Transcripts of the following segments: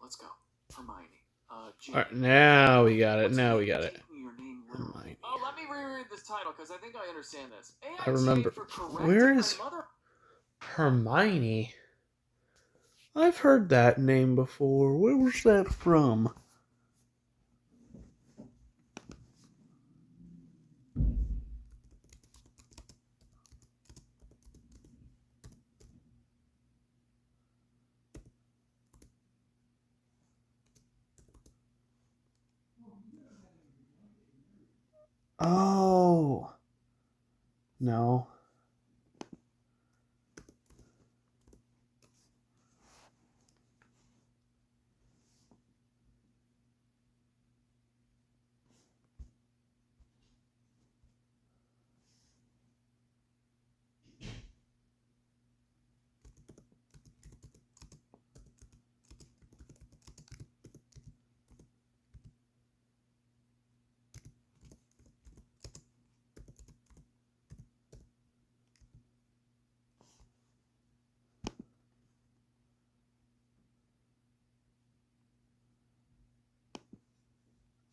let's go. Hermione. Alright, now we got it. Now we got it. Hermione. Oh, let me reread this title because I think I understand this. I remember. Where is Hermione? I've heard that name before. Where was that from? Oh. No.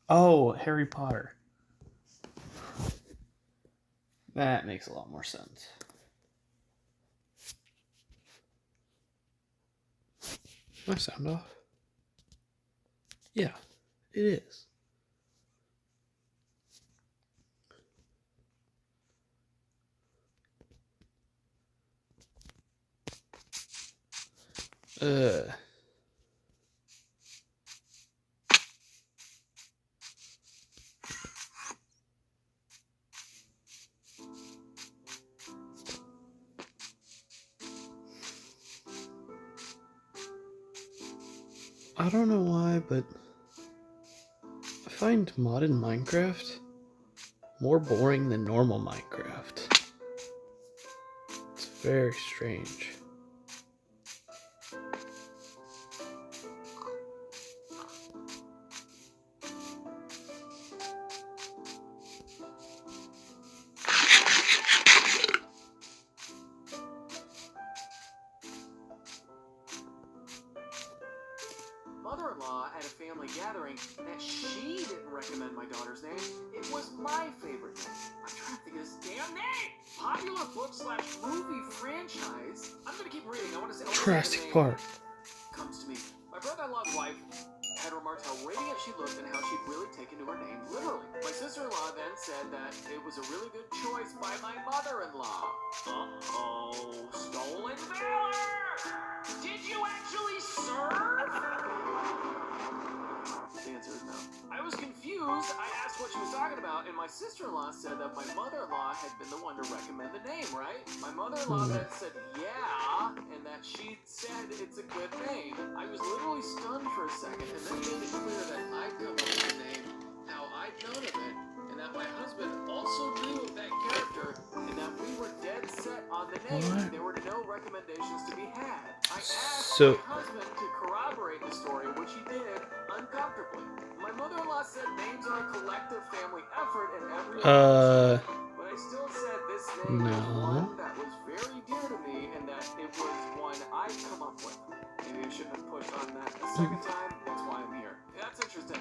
Oh, Harry Potter. That makes a lot more sense. My sound off? Yeah, it is. I don't know why, but I find modded Minecraft more boring than normal Minecraft. It's very strange. Mother-in-law at a family gathering that she didn't recommend my daughter's name. It was my favorite name. I'm trying to think of this damn name. Popular book/movie franchise. I'm gonna keep reading. I want to say Jurassic Park comes to me. My brother-in-law's wife had remarked how radiant she looked and how she'd really taken to her name literally. My sister-in-law then said that it was a really good choice by my mother-in-law. Uh-oh, stolen valor! Did you actually serve? The answer is no. I was confused. I asked what she was talking about, and my sister-in-law said that my mother-in-law had been the one to recommend the name, right? My mother-in-law then said yeah, and that she said it's a good name. I was literally stunned for a second, and then made it clear that I'd come up with the name, how I'd known of it, and that my husband also knew of that character, and that we were dead set on the name. What? There were no recommendations to be had. I asked So- my husband to corroborate the story, which he did uncomfortably. My mother-in-law said names are a collective family effort, and everyone but I still said this name was one that was very dear to me, and that it was one I'd come up with. Maybe I shouldn't have pushed on that a second time. That's why I'm here. That's interesting.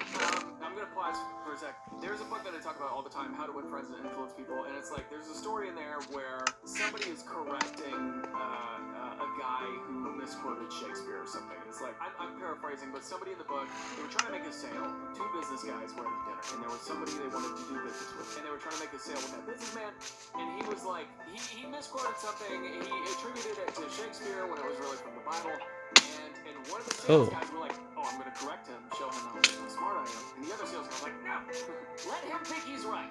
I'm gonna pause for a sec. There's a book that I talk about all the time, How to Win Friends and Influence People, and it's like there's a story in there where somebody is correcting a guy who misquoted Shakespeare or something. And it's like I'm paraphrasing, but somebody in the book, they were trying to make a sale. Two business guys were at dinner, and there was somebody they wanted to do business with, and they were trying to make a sale with that businessman, and he was like, he misquoted something. He attributed it to Shakespeare when it was really from the Bible. And one of the sales guys were like, oh, I'm going to correct him, show him how smart I am. And the other sales guy was like, no, let him think he's right.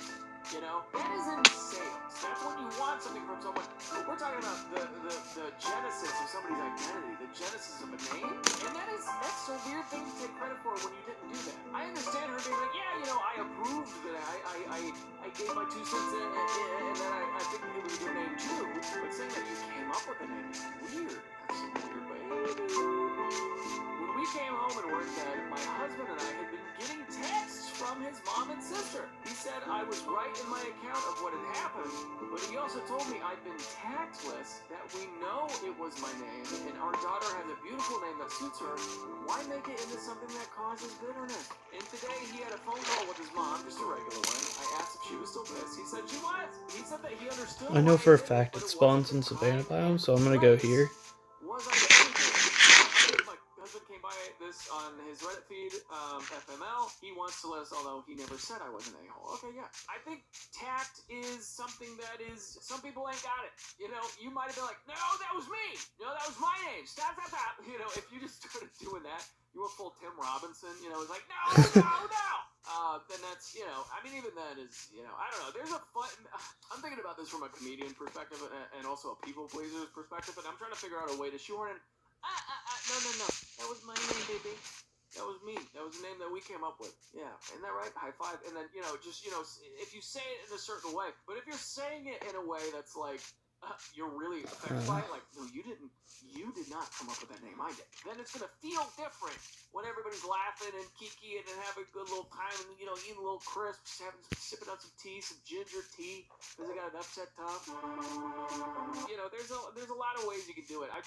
You know, that is in sales. That's when you want something from someone. We're talking about the genesis of somebody's identity, the genesis of a name. And that's a weird thing to take credit for when you didn't do that. I understand her being like, yeah, you know, I approved that. I gave my 2 cents in, and then I think it was a good name too. But saying that you came up with the name is weird. That's some weird behavior. When we came home and were in bed, my husband and I had been getting texts from his mom and sister. He said I I was right in my account of what had happened, but he also told me I'd been tactless, that we know it was my name, and our daughter has a beautiful name that suits her. Why make it into something that causes bitterness? And today he had a phone call with his mom, just a regular one. I asked if she was still pissed. He said she was. He said that he understood. I know for a fact it spawns in Savannah biome, so I'm gonna go here. Was I the my husband came by this on his Reddit feed, FML. He wants to let us all know he never said I was an a-hole. Okay, yeah. I think tact is something that is, some people ain't got it. You know, you might have been like, no, that was me. No, that was my name. Stop. You know, if you just started doing that, you were full Tim Robinson, you know, it's like, no. Then that's, you know, I mean, even then is, you know, I don't know. There's a fun, I'm thinking about this from a comedian perspective and also a people pleaser's perspective, and I'm trying to figure out a way to shoehorn in, no. That was my name, baby. That was me. That was the name that we came up with. Yeah, isn't that right? High five. And then, you know, just, you know, if you say it in a certain way, but if you're saying it in a way that's like, you're really affected by it, like, no, you did not come up with that name, I did. Then it's gonna feel different when everybody's laughing and kikiing and having a good little time and, you know, eating a little crisps, sipping on some tea, some ginger tea, because they got an upset top. You know, there's a lot of ways you can do it. I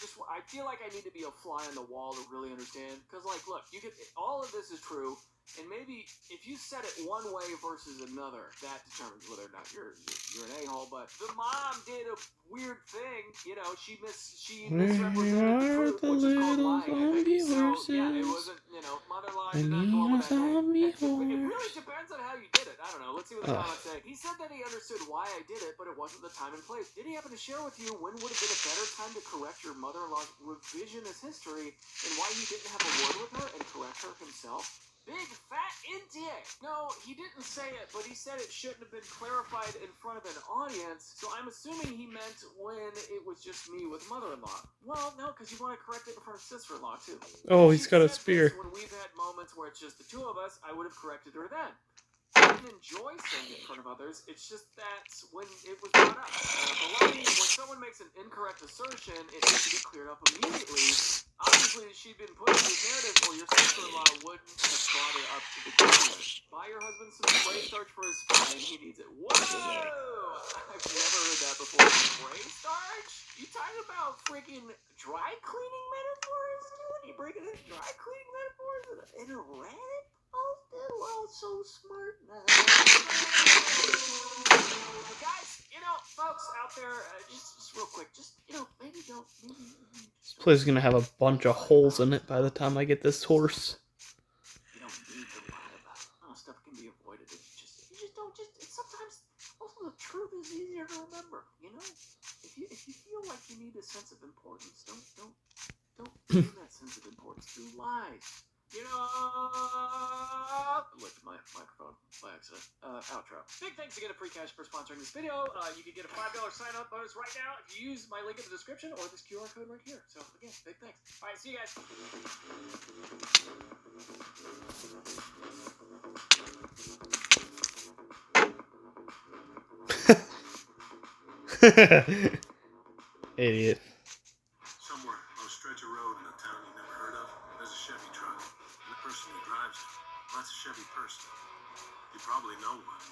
feel like I need to be a fly on the wall to really understand, because, like, look, you get, all of this is true. And maybe if you said it one way versus another, that determines whether or not you're an a-hole. But the mom did a weird thing, you know. She misrepresented the truth, which is called lying. So yeah, it wasn't, you know, mother-in-law did not go over that name. It really depends on how you did it. I don't know. Let's see what the comments say. He said that he understood why I did it, but it wasn't the time and place. Did he happen to share with you when would have been a better time to correct your mother-in-law's revisionist history and why he didn't have a word with her and correct her himself? Big fat intake. No, he didn't say it, but he said it shouldn't have been clarified in front of an audience, so I'm assuming he meant when it was just me with mother-in-law. Well, no, because you want to correct it in front of sister-in-law, too. Oh, he's got a spear. When we've had moments where it's just the two of us, I would have corrected her then. I didn't enjoy saying it in front of others, it's just that when it was brought up. When someone makes an incorrect assertion, it needs to be cleared up immediately. Obviously, she'd been put in this narrative, or your sister-in-law wouldn't have brought it up to begin with. Buy your husband some spray starch for his spine, he needs it. Whoa! I've never heard that before. Spray starch? You talking about freaking dry cleaning metaphors, dude? You bringing in dry cleaning metaphors in a Reddit? Oh, they're all so smart now. Guys, you know, folks out there, just real quick, just, you know, maybe don't. This place is gonna have a bunch of holes in it by the time I get this horse. You don't need a lot of stuff can be avoided if you just don't sometimes also the truth is easier to remember, you know? If you feel like you need a sense of importance, don't gain that sense of importance through lies. You know, look at my microphone by accident. Outro. Big thanks again to Free Cash for sponsoring this video. You can get a $5 sign-up bonus right now if you use my link in the description or this QR code right here. So, again, big thanks. All right, see you guys. Idiot. Somewhere on a stretch of road in a town you never heard of, there's a Chevy truck. And the person who drives it, that's a Chevy person. You probably know one.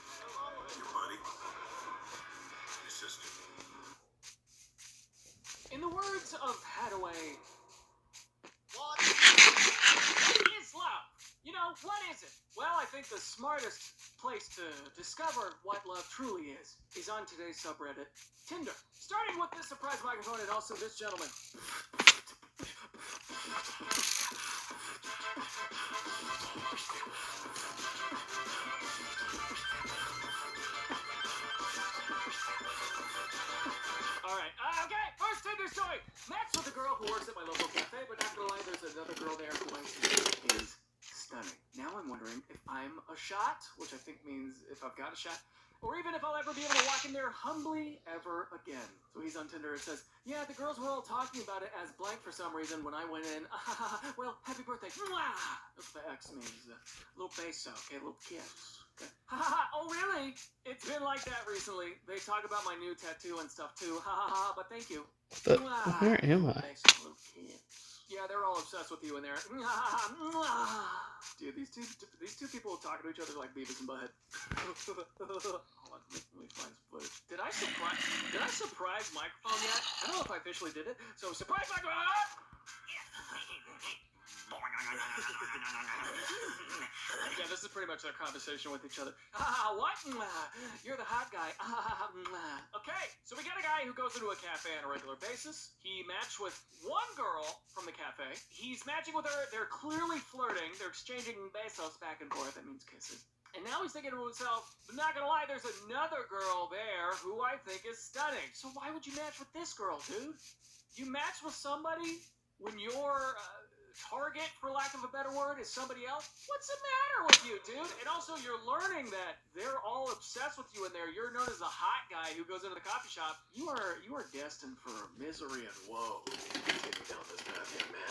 Your buddy. Your sister. In the words of Hadaway, what is love? You know, what is it? Well, I think the smartest place to discover what love truly is on today's subreddit, Tinder. Starting with this surprise microphone and also this gentleman. Alright, okay, first Tinder story. Matched with a girl who works at my local cafe, but not gonna lie, there's another girl there who I think is stunning. Now I'm wondering if I'm a shot, which I think means if I've got a shot, or even if I'll ever be able to walk in there humbly ever again. So he's on Tinder. It says, yeah, the girls were all talking about it as blank for some reason when I went in. Well, happy birthday. Mwah! That's what the X means. A little beso, okay? A little kiss. Okay. Oh, really? It's been like that recently. They talk about my new tattoo and stuff too. But thank you. Where am I? Yeah, they're all obsessed with you in there. Dude, these two people talking to each other like Beavis and Butthead. Hold on, let me find some footage. Did I surprise microphone yet? I don't know if I officially did it. So surprise microphone. Yeah, this is pretty much their conversation with each other. What? You're the hot guy. Okay, so we got a guy who goes into a cafe on a regular basis. He matched with one girl from the cafe. He's matching with her. They're clearly flirting. They're exchanging besos back and forth. That means kisses. And now he's thinking to himself, I'm not gonna lie, there's another girl there who I think is stunning. So why would you match with this girl, dude? You match with somebody when your target, for lack of a better word, is somebody else? What's the matter with you, dude? And also, you're learning that they're all obsessed with you in there. You're known as the hot guy who goes into the coffee shop. You are destined for misery and woe. Take me down this path, young man.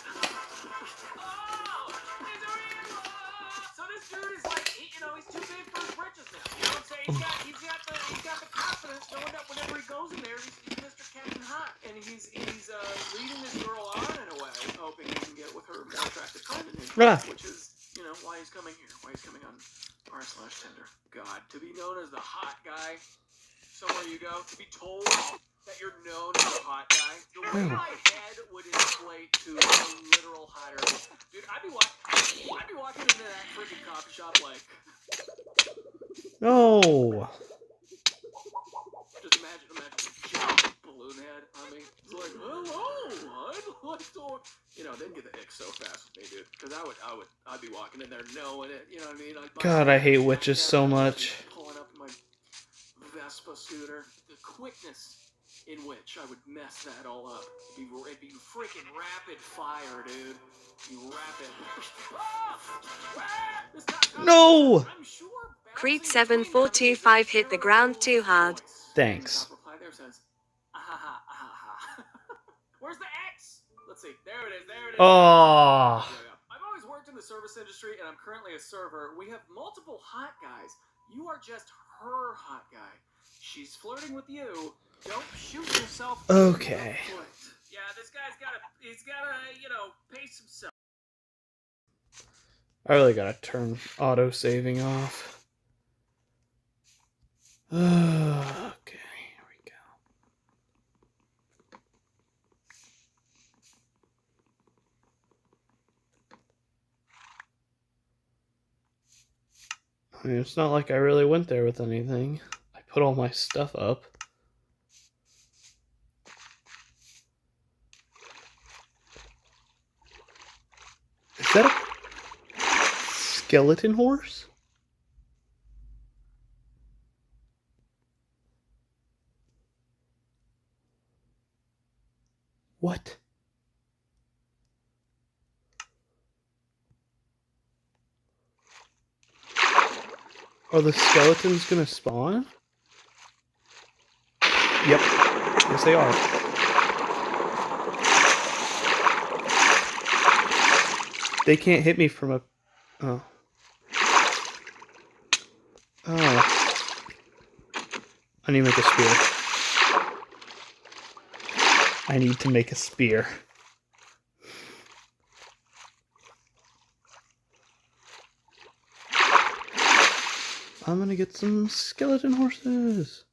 Oh, misery and woe. So this dude is like, he's too big for his britches now. You know what I'm saying? He's got the confidence knowing that whenever he goes in there, he's Mr. Captain Hot, and he's leading this girl on in a way, hoping he can get with her more attractive friend in his life, which is, why he's coming here, why he's coming on r/Tinder. God, to be known as the hot guy, somewhere you go, to be told that you're known as the hot guy, the way my head would inflate to a literal hotter. Dude, I'd be walking into that freaking coffee shop like... No! Just imagine a giant balloon head on me. It's like, hello, I'd like to... they'd get the ick so fast with me, dude. Because I'd be walking in there knowing it, you know what I mean? God, I hate witches so much. Pulling up my Vespa scooter. The quickness in which I would mess that all up. It'd be freaking rapid fire, dude. No! Creep7425 hit the ground too hard. Thanks. Where's the X? Let's see. There it is. Oh. I've always worked in the service industry, and I'm currently a server. We have multiple hot guys. You are just her hot guy. She's flirting with you. Don't shoot yourself. Okay. Yeah, this guy's gotta, pace himself. I really gotta turn auto saving off. Okay, here we go. I mean, it's not like I really went there with anything. I put all my stuff up. Is that a skeleton horse? What? Are the skeletons gonna spawn? Yep. Yes, they are. They can't hit me from a... Oh. Oh. I need to make a spear. I need to make a spear. I'm gonna get some skeleton horses.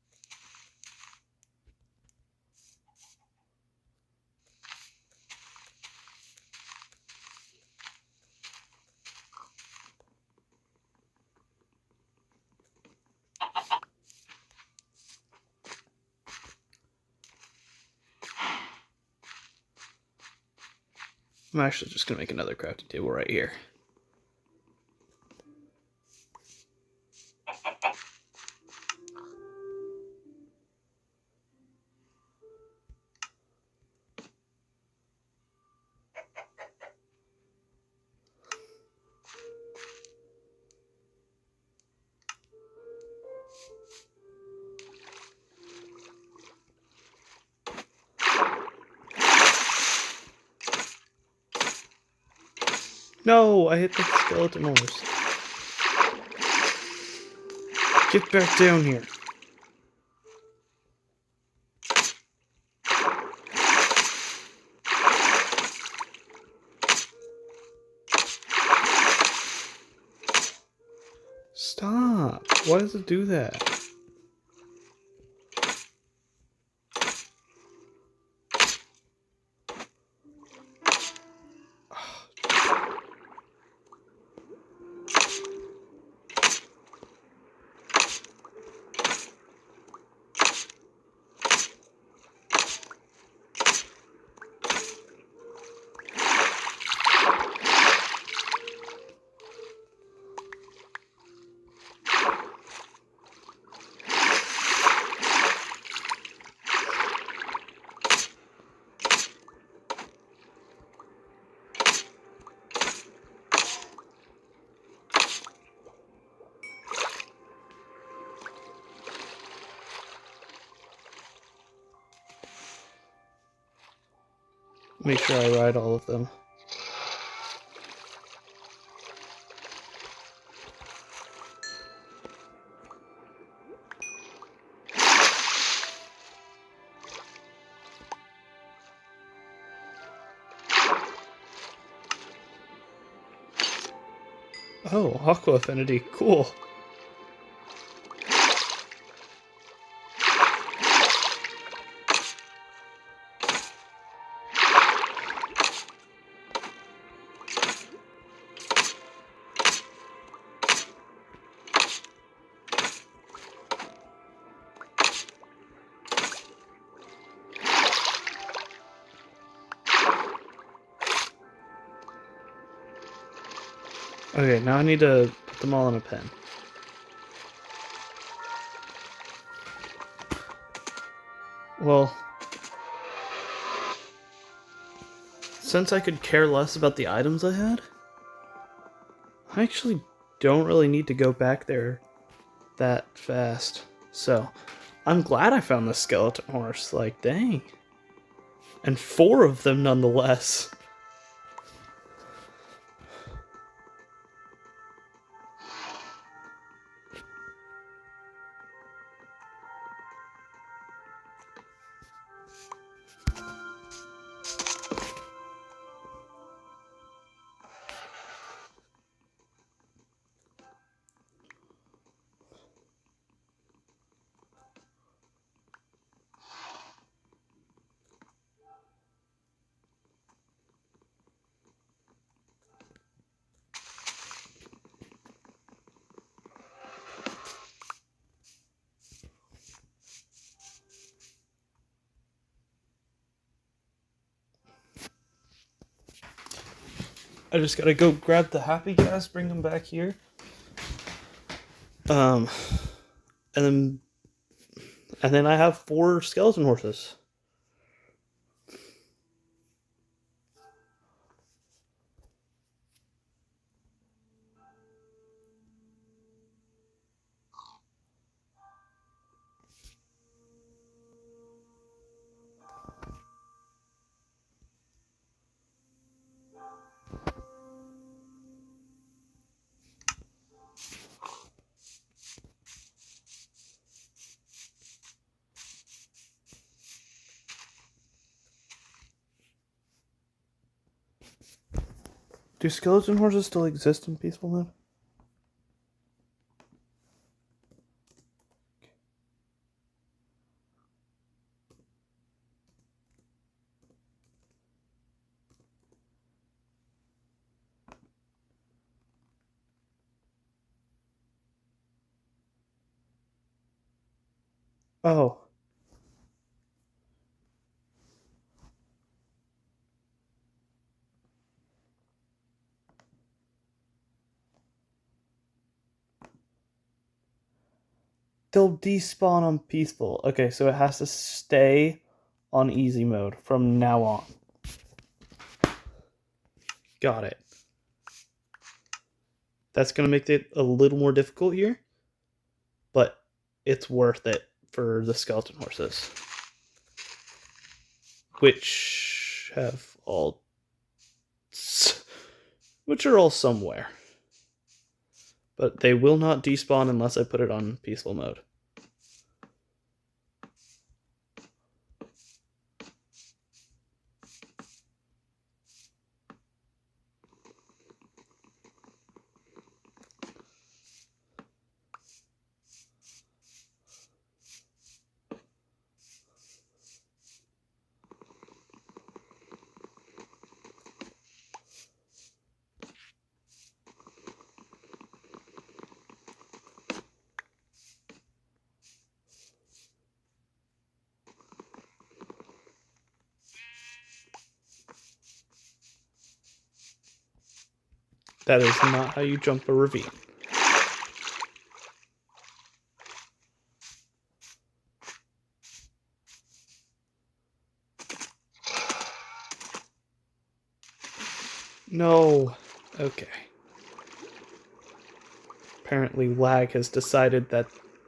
I'm actually just gonna make another crafting table right here. No, I hit the skeleton horse. Get back down here. Why does it do that? Make sure I ride all of them. Oh, Aqua Affinity, cool. Okay, now I need to put them all in a pen. Well, since I could care less about the items I had, I actually don't really need to go back there that fast. So, I'm glad I found the skeleton horse. Like, dang. And 4 of them nonetheless. I just gotta go grab the happy gas, bring them back here. And then I have 4 skeleton horses. Do skeleton horses still exist in peaceful mode? Oh. They'll despawn on peaceful. Okay, so it has to stay on easy mode from now on. Got it. That's going to make it a little more difficult here, but it's worth it for the skeleton horses, which have all... which are all somewhere. But they will not despawn unless I put it on peaceful mode. That is not how you jump a ravine. No. Okay. Apparently lag has decided that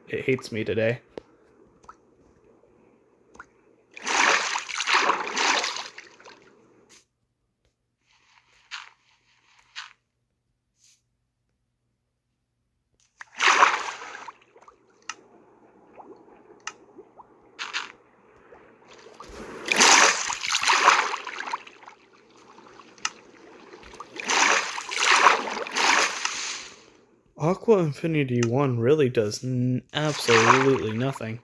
it hates me today. Aqua Infinity 1 really does absolutely nothing.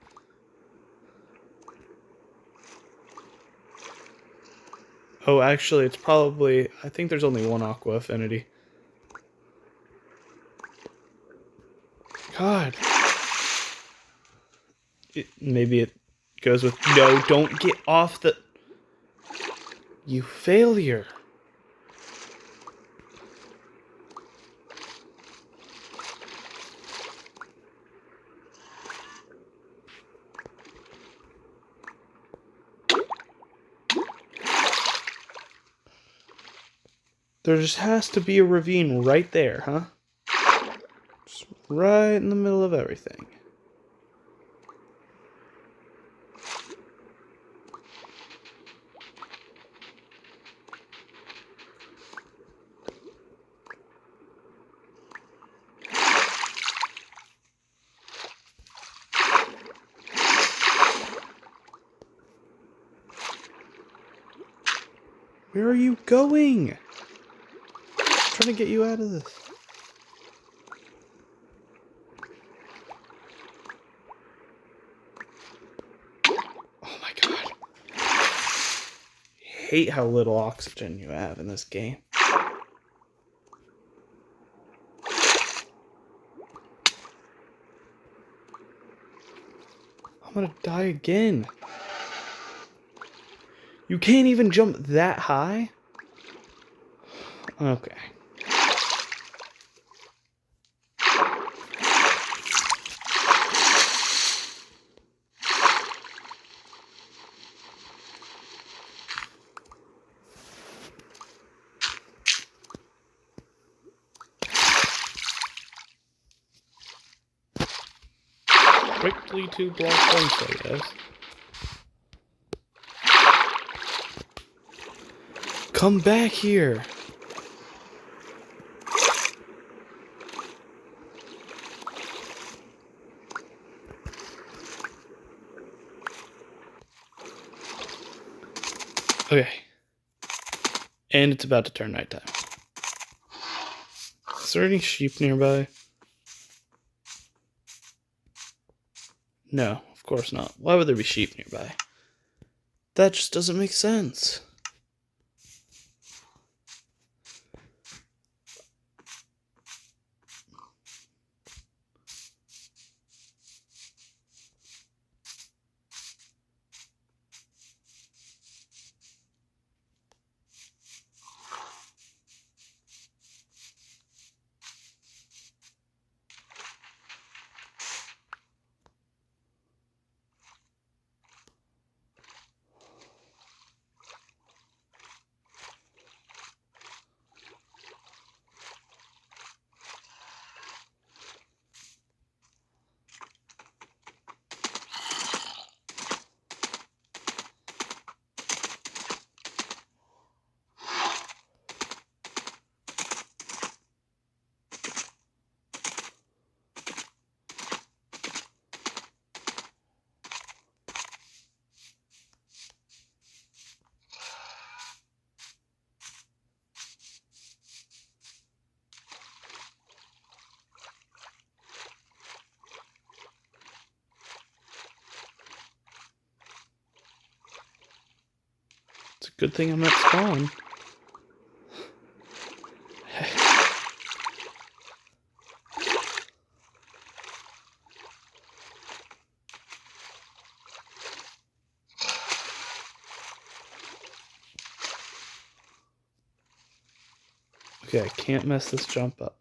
Oh, actually, it's probably... I think there's only one Aqua Affinity. God. Maybe it goes with... No, don't get off the... You failure. There just has to be a ravine right there, huh? Just right in the middle of everything. Where are you going? I'm trying to get you out of this. Oh my god. I hate how little oxygen you have in this game. I'm gonna die again. You can't even jump that high? Okay. Quickly 2 block jumps, I guess. Come back here! Okay. And it's about to turn nighttime. Is there any sheep nearby? No, of course not. Why would there be sheep nearby? That just doesn't make sense. It's a good thing I'm at spawn. Okay, I can't mess this jump up.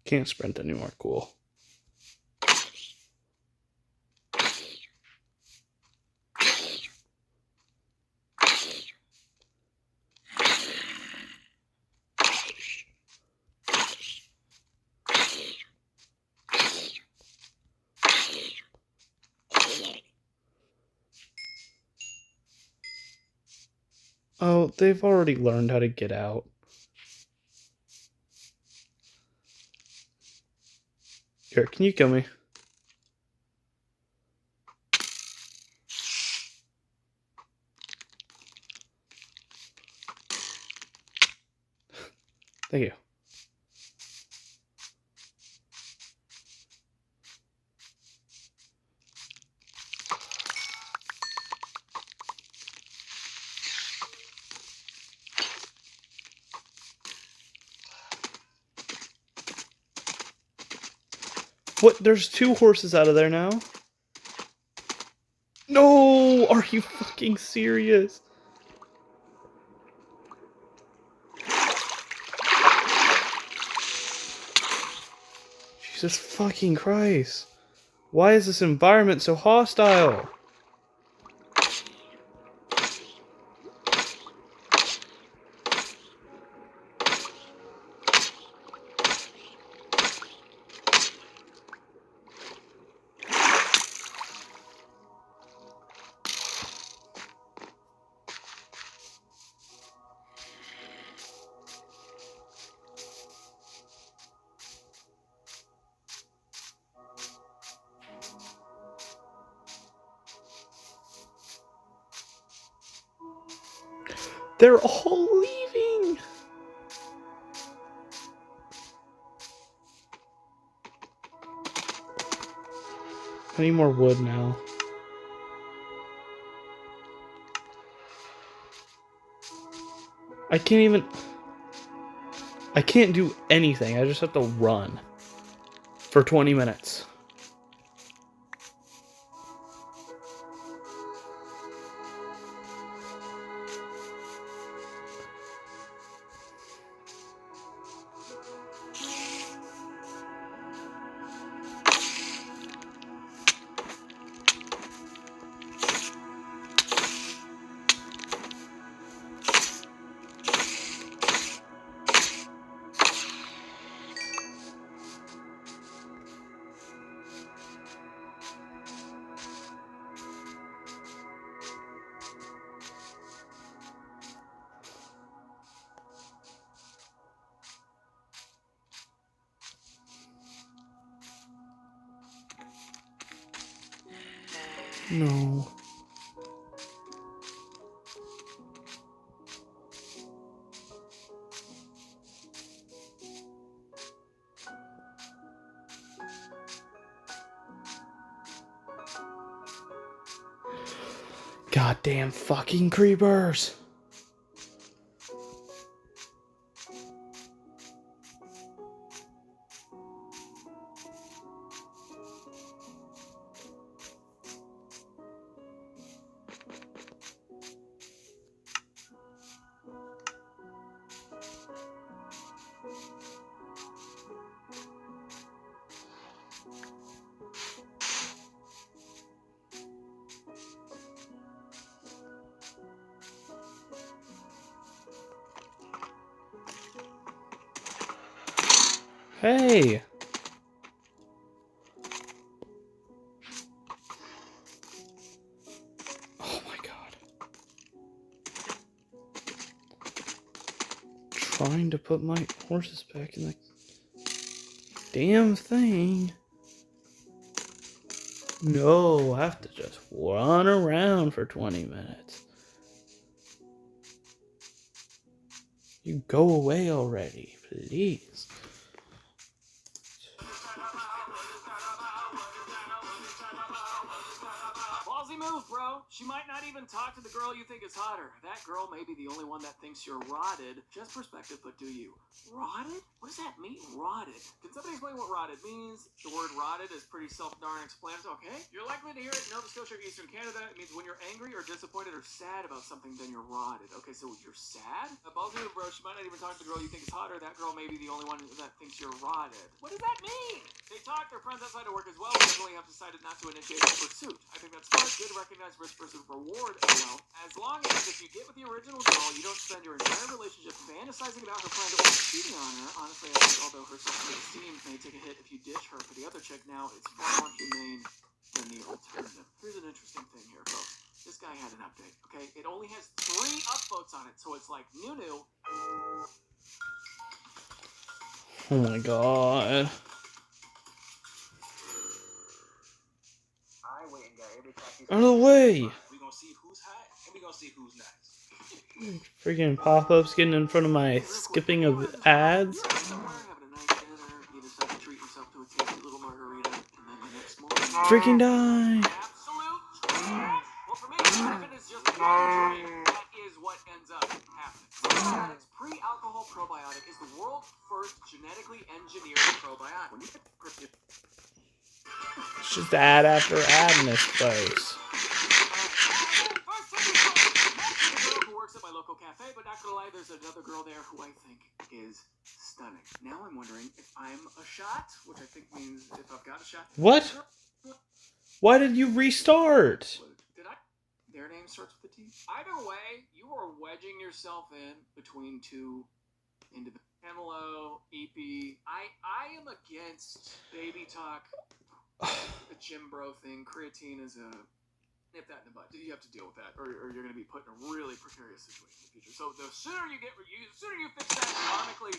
Can't sprint anymore. Cool. Oh, they've already learned how to get out. Here, can you kill me? Thank you. What? There's 2 horses out of there now? No! Are you fucking serious? Jesus fucking Christ. Why is this environment so hostile? They're all leaving! I need more wood now. I can't do anything. I just have to run for 20 minutes. No. Goddamn fucking creepers. Hey! Oh my god. Trying to put my horses back in the damn thing. No, I have to just run around for 20 minutes. You go away already, please. Ballsy move, bro. She might not even talk to the girl you think is hotter. That girl may be the only one that thinks you're rotted. Just perspective, but do you? Rotted? What does that mean, rotted? Can somebody explain what rotted means? The word rotted is pretty self-darn explanatory. Okay. You're likely to hear it in Nova Scotia or Eastern Canada. It means when you're angry or disappointed or sad about something, then you're rotted. Okay, so you're sad? Ballsy move, bro. She might not even talk to the girl you think is hotter. That girl may be the only one that thinks you're rotted. What does that mean? They talk, they're friends outside of work as well, but really have decided not to initiate a pursuit. I think that's smart. Good to recognize risk versus reward, LOL. As long as if you get with the original girl, you don't spend your entire relationship fantasizing about her friend or cheating on her. Honestly, I think although her self-esteem may take a hit if you ditch her for the other chick now, it's far more humane than the alternative. Here's an interesting thing here, folks. This guy had an update, okay? It only has 3 upvotes on it, so it's like new. Oh my god. Out of the way! We gonna see who's hot, and we gonna see who's nice. Freaking pop-ups getting in front of my skipping of ads. Freaking die! Well, for me, if it is just one drink, that is what ends up happening. Probiotics Pre-Alcohol Probiotic is the world's first genetically engineered probiotic. When you It's just ad after ad in this place. who works at my local cafe, but not gonna lie, there's another girl there who I think is stunning. Now I'm wondering if I'm a shot, which I think means if I've got a shot. What? Why did you restart? Did I? Their name starts with a T. Either way, you are wedging yourself in between two individuals. Hemlo, EP. I am against baby talk, the gym bro thing. Creatine is a nip that in the butt. You have to deal with that, or you're going to be put in a really precarious situation in the future. So the sooner you fix that economically,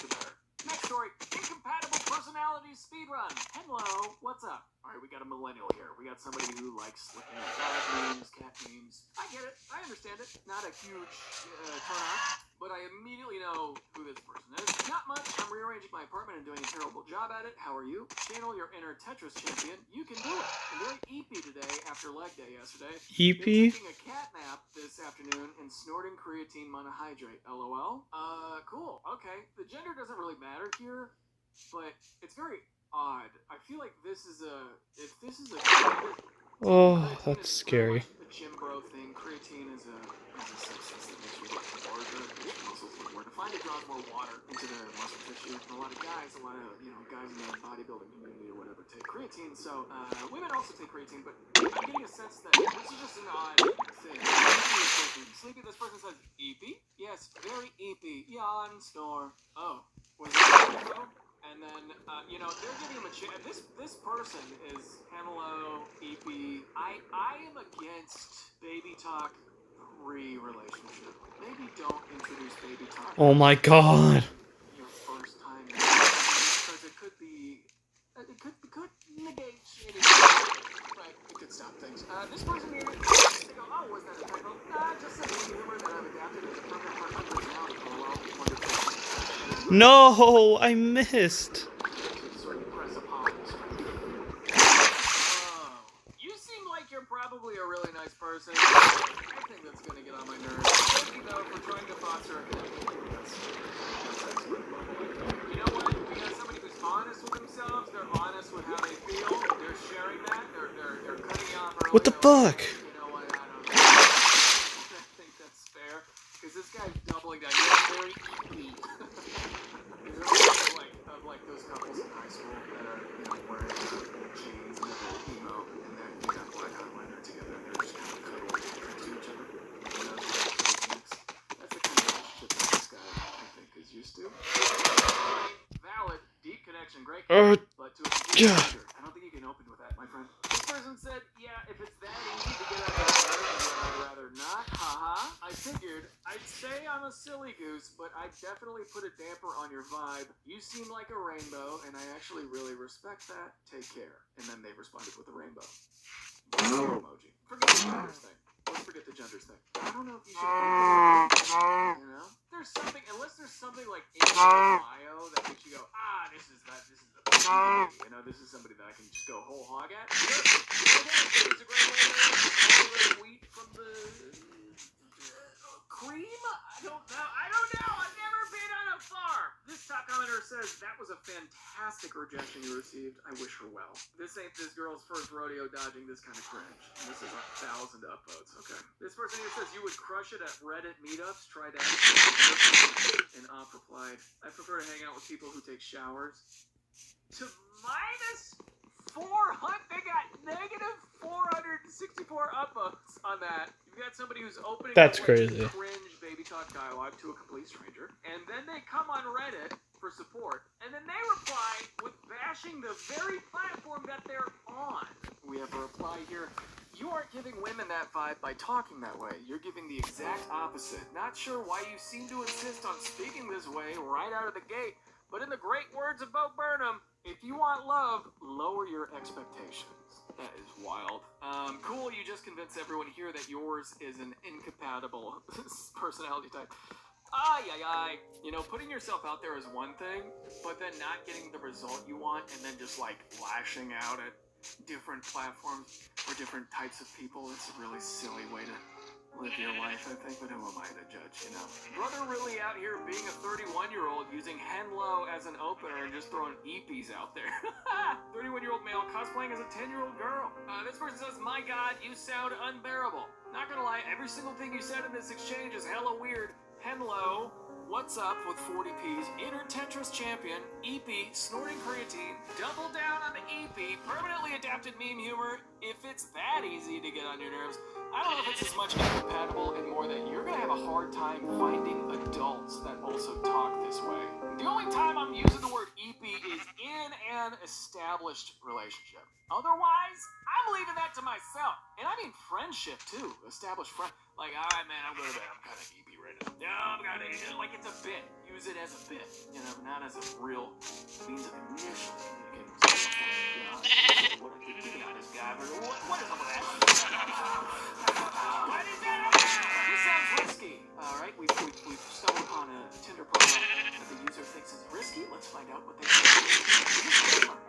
the better. Next story: incompatible personalities speedrun. Hello, what's up? All right, we got a millennial here. We got somebody who likes looking at dog memes, cat memes. I get it. I understand it. Not a huge turn off, but I immediately know who this person is. Not much. I'm rearranging my apartment and doing a terrible job at it. How are you? Channel your inner Tetris champion. You can do it. I'm very eepy today after leg day yesterday. EP? Been taking a cat nap this afternoon and snorting creatine monohydrate. LOL. Cool. Okay. The gender doesn't really matter here, but it's very odd. I feel like this is a Oh, that's scary. The gym bro thing. Creatine is a substance that makes you look larger, makes your muscles look more defined. It draws more water into their muscle tissue. And a lot of guys in the bodybuilding community or whatever take creatine. So women also take creatine, but I'm getting a sense that this is just an odd thing. Sleepy, this person says EP. Yes, very EP. Yawn, snore. Oh, was that bro? And then, they're giving him a chance. This person is Hemlo, EP. I am against baby talk pre-relationship. Maybe don't introduce baby talk. Oh my god. Your first time. Because it could negate anything. Right, it could stop things. This person here, they go, oh, was that a typo? Just some humor that I've adapted as a perfect person personality. Oh, well, wonderful. No, I missed. You seem like you're probably a really nice person. I think that's gonna get on my nerves. Thank you though for trying to foster a connection. You know what? We got somebody who's honest with themselves. They're honest with how they feel. They're sharing that. They're cutting you off early. What the fuck? You know what? I don't know. I think that's fair because this guy's doubling down. You're very easy. Like those couples in high school that are, wearing jeans and they're emo and then they got black eyeliner together and they're just kind of cuddling to each other. That's the kind of relationship that this guy, I think, is used to. Valid, deep conversation, great. Uh, But to a complete stranger, I don't think you can open with that, my friend. This person said, yeah, if it's that easy to get out of the I'd rather not. Haha. I figured I'd say I'm a silly goose, but I'd definitely put a damper on your vibe. You seem like a rainbow, and I actually really respect that. Take care. And then they responded with a rainbow. Emoji. Forget the genders thing. Let's forget the genders thing. I don't know if you should open it, you know? There's something, unless there's something like in your bio that makes you go, this is the you know, this is somebody that I can just go whole hog at. Sure. Okay, it's a great way to wheat from the cream? I don't know. I've never been on a farm. This top commenter says that was a fantastic rejection you received. I wish her well. This ain't this girl's first rodeo dodging this kind of cringe. This is 1,000 upvotes. Okay. This person here says you would crush it at Reddit meetups. Try that. And Op replied, I prefer to hang out with people who take showers. To minus 400, they got negative 464 upvotes on that. You've got somebody who's opening That's up crazy. Cringe baby talk dialogue to a complete stranger, and then they come on Reddit for support, and then they reply with bashing the very platform that they're on. We have a reply here. You aren't giving women that vibe by talking that way. You're giving the exact opposite. Not sure why you seem to insist on speaking this way right out of the gate, but in the great words of Bo Burnham, if you want love, lower your expectations. That is wild. Cool, you just convinced everyone here that yours is an incompatible personality type. You know, putting yourself out there is one thing, but then not getting the result you want and then just like lashing out at different platforms for different types of people, it's a really silly way to live your life, I think, but who am I to judge, you know? Brother really out here being a 31-year-old using Henlo as an opener and just throwing EPs out there. 31-year-old male cosplaying as a 10-year-old girl. This person says, my god, you sound unbearable. Not gonna lie, every single thing you said in this exchange is hella weird. Henlo, what's up with 40Ps, Inner Tetris champion, EP, snorting creatine, double down on the EP, permanently adapted meme humor, if it's that easy to get on your nerves. I don't know if it's as much incompatible and more that you're gonna have a hard time finding adults that also talk this way. The only time I'm using the word EP is in an established relationship. Otherwise, I'm leaving that to myself. And I mean friendship too, established friend. Like, alright man, I'm going to bed, I'm kind of EP right now. No, I'm kind of, like it's a bit. Use it as a bit, you know, not as a real means of initially communicating. What is up with that? What is that? This sounds risky. Alright, we've stumbled upon a Tinder profile that the user thinks is risky. Let's find out what they think.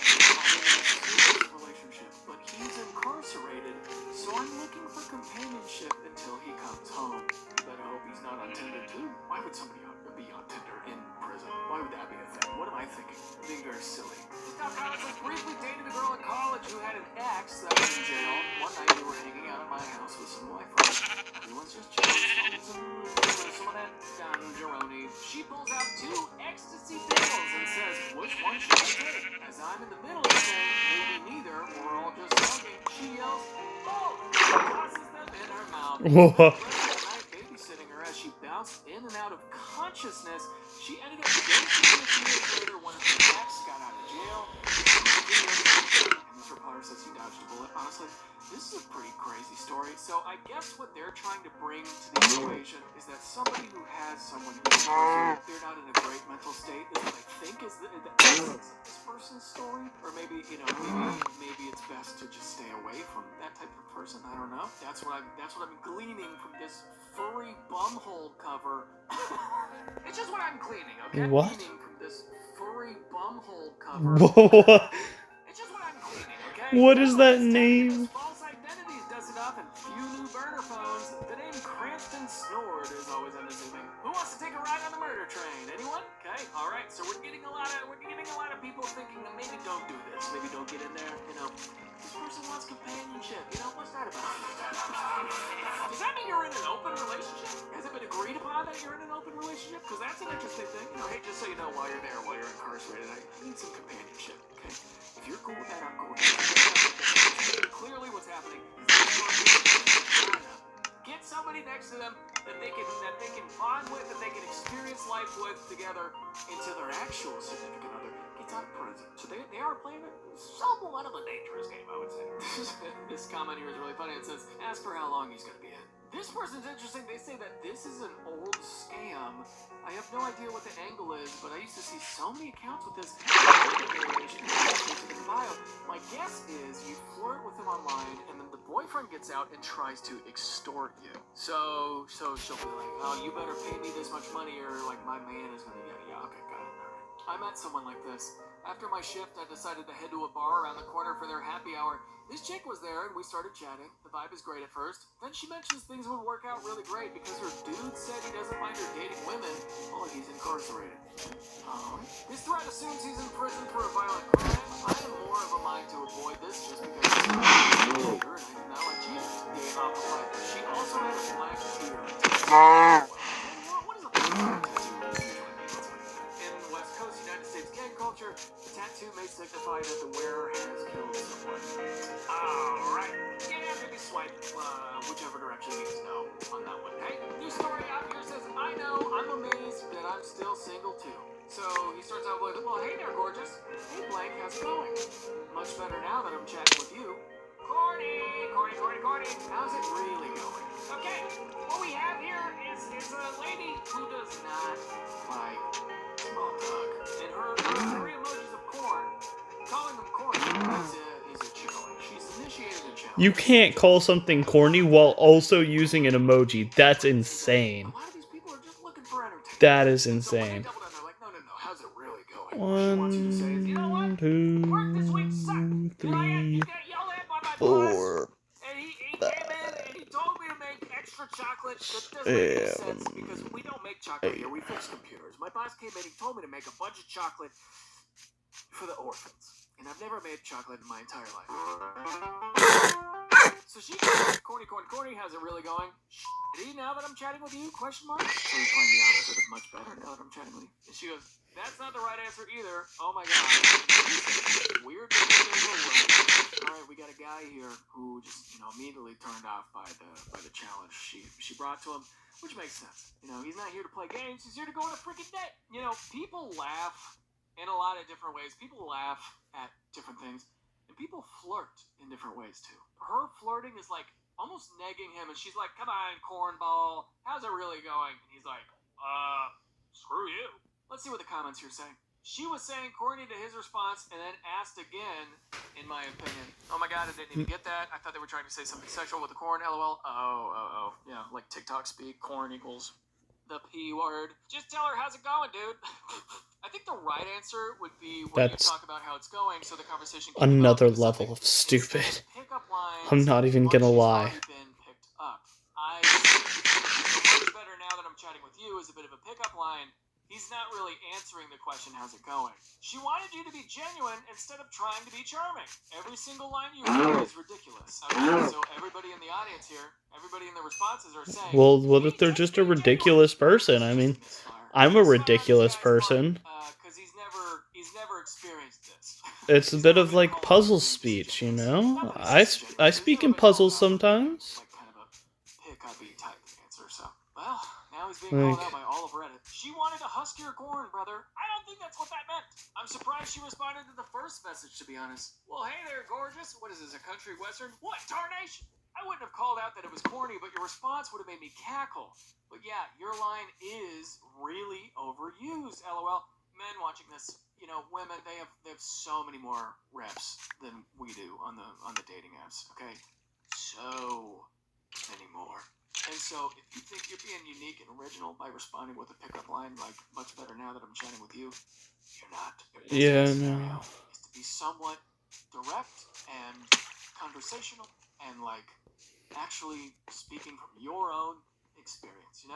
Relationship, but he's incarcerated, so I'm looking for companionship until he comes home. You better hope he's not on Tinder too. Why would somebody be on Tinder in prison? Why would that be a thing? What am I thinking? Being very silly. Stop comments. I briefly dated a girl in college who had an ex that was in jail. One night we were hanging out at my house with some of my friends. Everyone's just chilling, some of that Jeroni. She pulls out 2 ecstasy pills and says, which one should I take? As I'm in the middle of saying, maybe neither, we're all just talking, she yells, oh! Tosses them in her mouth. Night babysitting her as she bounced in and out of consciousness. She ended up ghosting a few years later when her ex got out of jail. And this reporter says he dodged a bullet. Honestly, this is a pretty crazy story. So I guess what they're trying to bring to the equation is that somebody who has someone who's they're not in a great mental state is what I think is the essence of this person's story. Or maybe, you know, maybe it's best to just stay away from that type of person. I don't know. That's what I'm gleaning from this furry bumhole cover. It's just what I'm gleaning, okay? What? Gleaning from this furry bumhole cover. It's just what I'm gleaning, okay? What is that name? False identities does it up, and few new burner phones. The name Cranston Snord is always unassuming. Who wants to take a ride on the murder train? Anyone? Okay, all right. So we're getting a lot of people thinking that maybe don't do this, maybe don't get in there. You know, this person wants companionship. You know, what's that about? Does that mean you're in an open relationship? Has it been agreed upon that you're in an open relationship? Because that's an interesting thing. You know, hey, just so you know, while you're there, while you're incarcerated, I need some companionship. Okay. If you're cool with that, I'm cool with that. Clearly what's happening is trying to get somebody next to them that they can bond with, that they can experience life with together until their actual significant other gets gets out of prison. So they are playing somewhat of a dangerous game, I would say. This comment here is really funny. It says, ask for how long he's going to be in. This person's interesting. They say that this is an old scam. I have no idea what the angle is, but I used to see so many accounts with this. My guess is you flirt with him online, and then the boyfriend gets out and tries to extort you. So she'll be like, oh, you better pay me this much money, or like my man is gonna get you. Okay, got it. All right. I met someone like this. After my shift, I decided to head to a bar around the corner for their happy hour. This chick was there, and we started chatting. The vibe is great at first. Then she mentions things would work out really great because her dude said he doesn't mind her dating women while he's incarcerated. This threat assumes he's in prison for a violent crime. I am more of a mind to avoid this just because it's and I do not like cheaters. She also had a black tear. What is a black tattoo? In West Coast United States gang culture, the tattoo may signify that the wearer has killed someone. Alright. Yeah, maybe swipe whichever direction needs to know on that one. Hey, new story out here says, I know, I'm amazed that I'm still single too. So he starts out with, well, hey there, gorgeous. Hey, Blake, how's it going? Much better now that I'm chatting with you. Corny. How's it really going? Okay, what we have here is a lady who does not like small talk. And her 3 emojis of corn, calling them corny is a challenge. She's initiated a challenge. You can't call something corny while also using an emoji. That's insane. A lot of these people are just looking for entertainment. That is So when insane. they double down, they're like, no, how's it really going? 1, 2, 3, 4, And he came in and he told me to make extra chocolate. That doesn't make any sense because we don't make chocolate here. We fix computers. My boss came in, he told me to make a bunch of chocolate for the orphans. And I've never made chocolate in my entire life. So she goes, corny, how's it really going? Shitty now that I'm chatting with you? Question mark? So you find the opposite of much better now that I'm chatting with you. And she goes, that's not the right answer either. Oh my god. Weird. Alright, we got a guy here who just, immediately turned off by the challenge she brought to him, which makes sense. He's not here to play games, he's here to go on a freaking date. People laugh in a lot of different ways. People laugh at different things. And people flirt in different ways too. Her flirting is like almost negging him, and she's like, come on, cornball, how's it really going? And he's like, screw you. Let's see what the comments here say. She was saying corny to his response and then asked again, in my opinion. Oh my god, I didn't even get that. I thought they were trying to say something sexual with the corn, lol. Oh. Yeah, like TikTok speak, corn equals the P word. Just tell her how's it going, dude. I think the right answer would be when you talk about how it's going, so the conversation can another level of stupid. I'm not even gonna lie. Much better now that I'm chatting with you is a bit of a pickup line. He's not really answering the question, how's it going? She wanted you to be genuine instead of trying to be charming. Every single line you read is ridiculous. Okay, so everybody in the audience here, everybody in the responses are saying, well, what if they're just a ridiculous person? I mean, I'm a ridiculous person. Because he's never experienced this. It's a bit of like puzzle speech, I speak in puzzles sometimes. Like kind of a pick-up-y type answer, so. Well, now he's being called out by all of Reddit. She wanted a huskier corn, brother. I don't think that's what that meant. I'm surprised she responded to the first message, to be honest. Well, hey there, gorgeous. What is this, a country western? What, tarnation? I wouldn't have called out that it was corny, but your response would have made me cackle. But yeah, your line is really overused, lol. Men watching this, women, they have so many more reps than we do on the dating apps, okay? So many more. And so, if you think you're being unique and original by responding with a pickup line like, much better now that I'm chatting with you, you're not. Yeah, no. Is to be somewhat direct and conversational and, actually speaking from your own experience,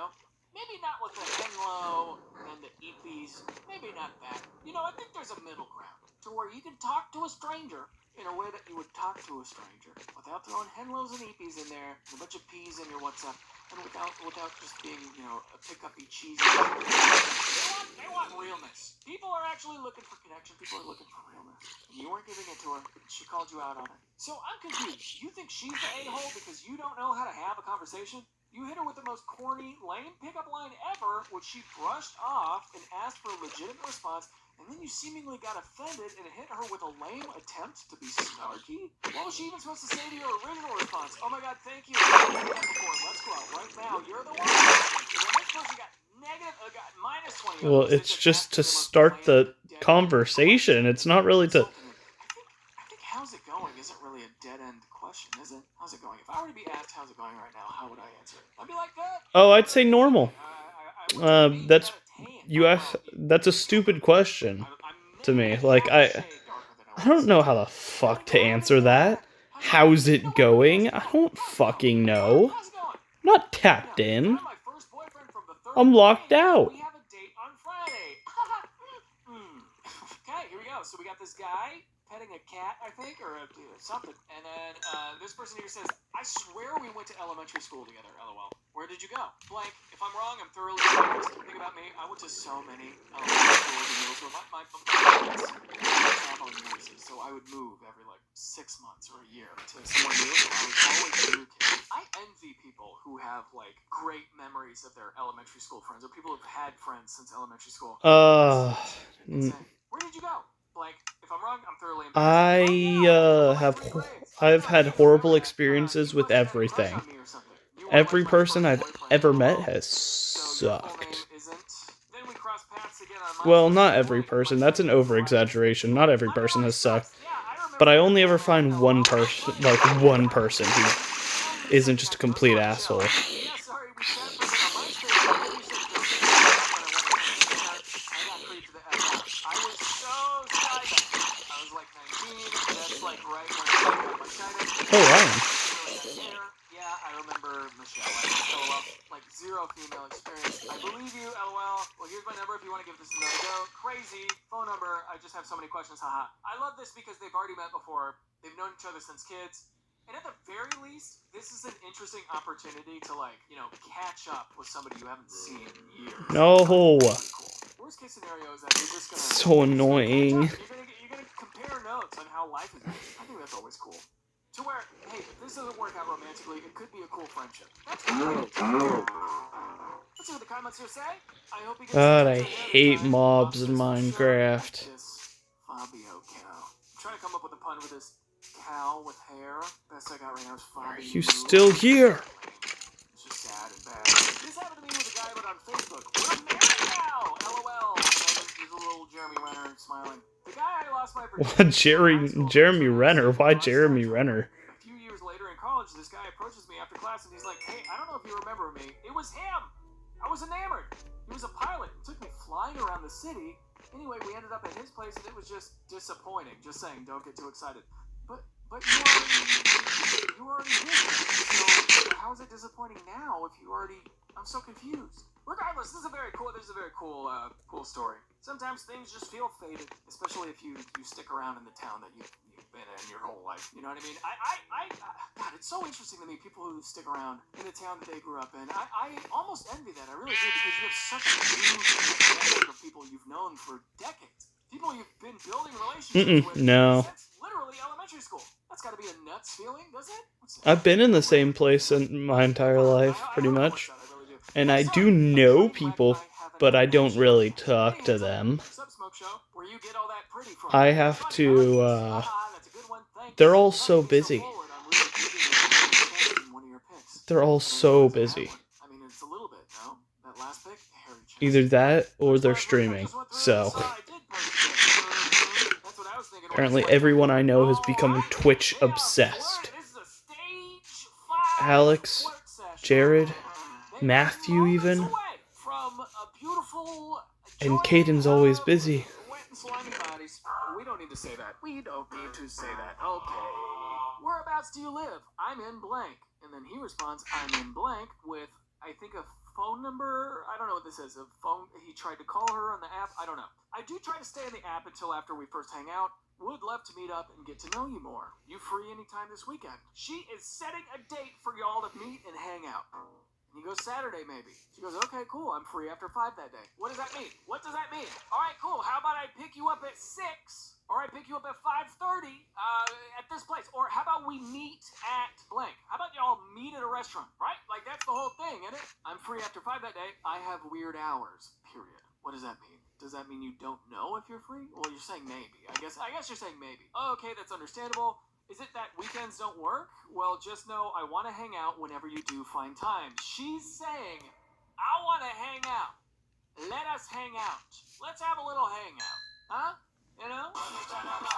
Maybe not with the Henlo and the Eepies, maybe not that. I think there's a middle ground to where you can talk to a stranger in a way that you would talk to a stranger without throwing Henlos and Eepies in there, and a bunch of P's in your WhatsApp, and without just being, a pick-up-y cheesy. They want realness. People are actually looking for connection. People are looking for realness. And you weren't giving it to her. She called you out on it. So I'm confused. You think she's the a-hole because you don't know how to have a conversation? You hit her with the most corny, lame pickup line ever, which she brushed off and asked for a legitimate response, and then you seemingly got offended and hit her with a lame attempt to be snarky? What was she even supposed to say to your original response? Oh my god, thank you. Let's go out right now. You're the one. And then this person got minus 20. Well, it's just to start the conversation. It's not really to... I think how's it going isn't really a dead-end question, is it? How's it going? If I were to be asked how's it going right now, how would I answer it? I'd be like that. Oh, I'd say normal. That's a stupid question to me. Like, I don't know how the fuck to answer that. How's it going? I don't fucking know. I'm not tapped in. I'm locked out. We have a date on Friday. Okay, here we go. So we got this guy petting a cat, I think, or something. And then this person here says, I swear we went to elementary school together, LOL. Where did you go? Blank. If I'm wrong, I'm thoroughly embarrassed. Think about me. I went to so many elementary schools and middle school. My parents were traveling nurses, so I would move every, 6 months or a year to somewhere new. So I was always a new kid. I envy people who have, great memories of their elementary school friends, or people who've had friends since elementary school. Where did you go? Blank. If I'm wrong, I'm thoroughly embarrassed. I've had horrible experiences with everything. Every person I've ever met has sucked. Well, not every person. That's an over-exaggeration. Not every person has sucked. But I only ever find one person who isn't just a complete asshole. Oh, wow. Yeah, I remember Michelle. LOL. Zero female experience. I believe you, LOL. Well, here's my number if you want to give this another go. Crazy. Phone number. I just have so many questions. Haha. I love this because they've already met before. They've known each other since kids. And at the very least, this is an interesting opportunity to, catch up with somebody you haven't seen in years. No. Cool. Worst case scenario is that you're just gonna... So annoying. You're gonna compare notes on how life is going. I think that's always cool. To where, hey, if this doesn't work out romantically, it could be a cool friendship. That's great. Let's see what the comments here say. I hope you get God, I hate mobs in Minecraft. This Fabio cow. I'm trying to come up with a pun with this cow with hair. Best I got right now is Fabio. Are you still here? It's just sad and bad. This happened to me with a guy I met on Facebook. We're married now! LOL. There's a little Jeremy Renner smiling. The guy I lost my virginity. What, Jeremy Renner? Why Jeremy Renner? A few years later in college, this guy approaches me after class and he's like, hey, I don't know if you remember me. It was him! I was enamored. He was a pilot. It took me flying around the city. Anyway, we ended up at his place and it was just disappointing. Just saying, don't get too excited. But you already did it. So how is it disappointing now if you already... I'm so confused. Regardless, this is a very cool story. Sometimes things just feel fated, especially if you stick around in the town that you've been in your whole life. You know what I mean? God, it's so interesting to me, people who stick around in the town that they grew up in. I almost envy that. I really do, because you have such a huge network of people you've known for decades. People you've been building relationships with since literally elementary school. That's got to be a nuts feeling, doesn't it? I've been in the same place in my entire life, pretty much. And I do know people, but I don't really talk to them. I have to, they're all so busy. They're all so busy. Either that, or they're streaming, so... Apparently everyone I know has become Twitch obsessed. Alex, Jared, Matthew even. And Caden's always busy. We don't need to say that. We don't need to say that. Okay. Whereabouts do you live? I'm in blank. And then he responds, I'm in blank with, I think, a phone number. I don't know what this is. A phone. He tried to call her on the app. I don't know. I do try to stay on the app until after we first hang out. Would love to meet up and get to know you more. You free anytime this weekend? She is setting a date for y'all to meet and hang out. And he goes, Saturday maybe. She goes, okay, cool. I'm free after 5 that day. What does that mean? What does that mean? All right, cool. How about I pick you up at 6? Or I pick you up at 5:30 at this place. Or how about we meet at blank? How about y'all meet at a restaurant, right? Like, Like, that's the whole thing, isn't it? I'm free after 5 that day. I have weird hours, period. What does that mean? Does that mean you don't know if you're free? Well, you're saying maybe. I guess you're saying maybe. Okay, that's understandable. Is it that weekends don't work? Well, just know I want to hang out whenever you do find time. She's saying, I want to hang out. Let us hang out. Let's have a little hangout. Huh? You know?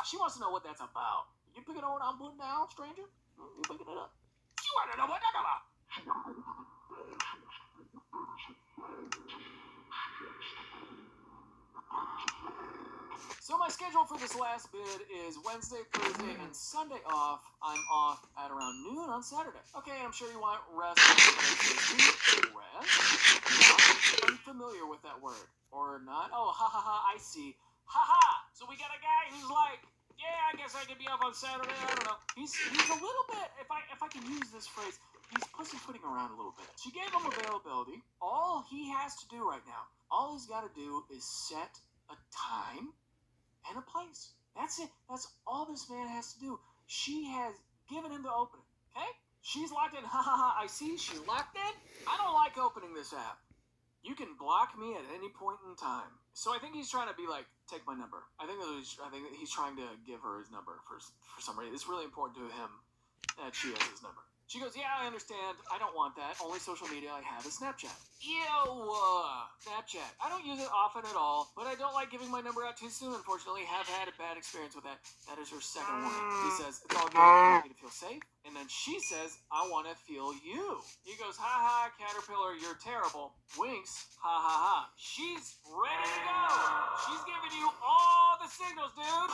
She wants to know what that's about. You picking up what I'm putting down, stranger? You picking it up? You want to know what that's about? So my schedule for this last bid is Wednesday, Thursday, and Sunday off. I'm off at around noon on Saturday. Okay, I'm sure you want rest. Rest? Not unfamiliar with that word. Or not? Oh, ha ha ha, I see. Ha ha! So we got a guy who's like, yeah, I guess I could be off on Saturday. I don't know. He's a little bit, if I can use this phrase, he's pussyfooting around a little bit. She gave him availability. All he has to do right now, all he's got to do is set a time and a place. That's it. That's all this man has to do. She has given him the opening. Okay? She's locked in. Ha ha ha. I see. She locked in. I don't like opening this app. You can block me at any point in time. So I think he's trying to be like, take my number. I think that he's trying to give her his number for some reason. It's really important to him that she has his number. She goes, yeah, I understand. I don't want that. Only social media I have is Snapchat. Ew, Snapchat. I don't use it often at all, but I don't like giving my number out too soon, unfortunately. Have had a bad experience with that. That is her second warning. He says, it's all good. I want you to feel safe. And then she says, I want to feel you. He goes, ha ha, Caterpillar, you're terrible. Winks, ha ha ha. She's ready to go. She's giving you all the signals, dude.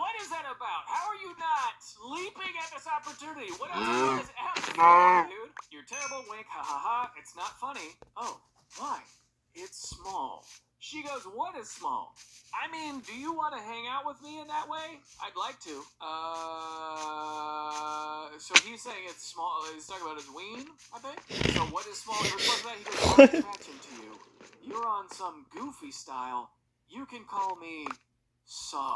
What is that about? How are you not leaping at this opportunity? What else is happening, dude? You're terrible, wink, ha ha ha. It's not funny. Oh, why? It's small. She goes, what is small? I mean, do you want to hang out with me in that way? I'd like to. So he's saying it's small. He's talking about his ween, I think. So what is small? In response to that, he goes, I'm attraction to you. You're on some goofy style. You can call me Sar.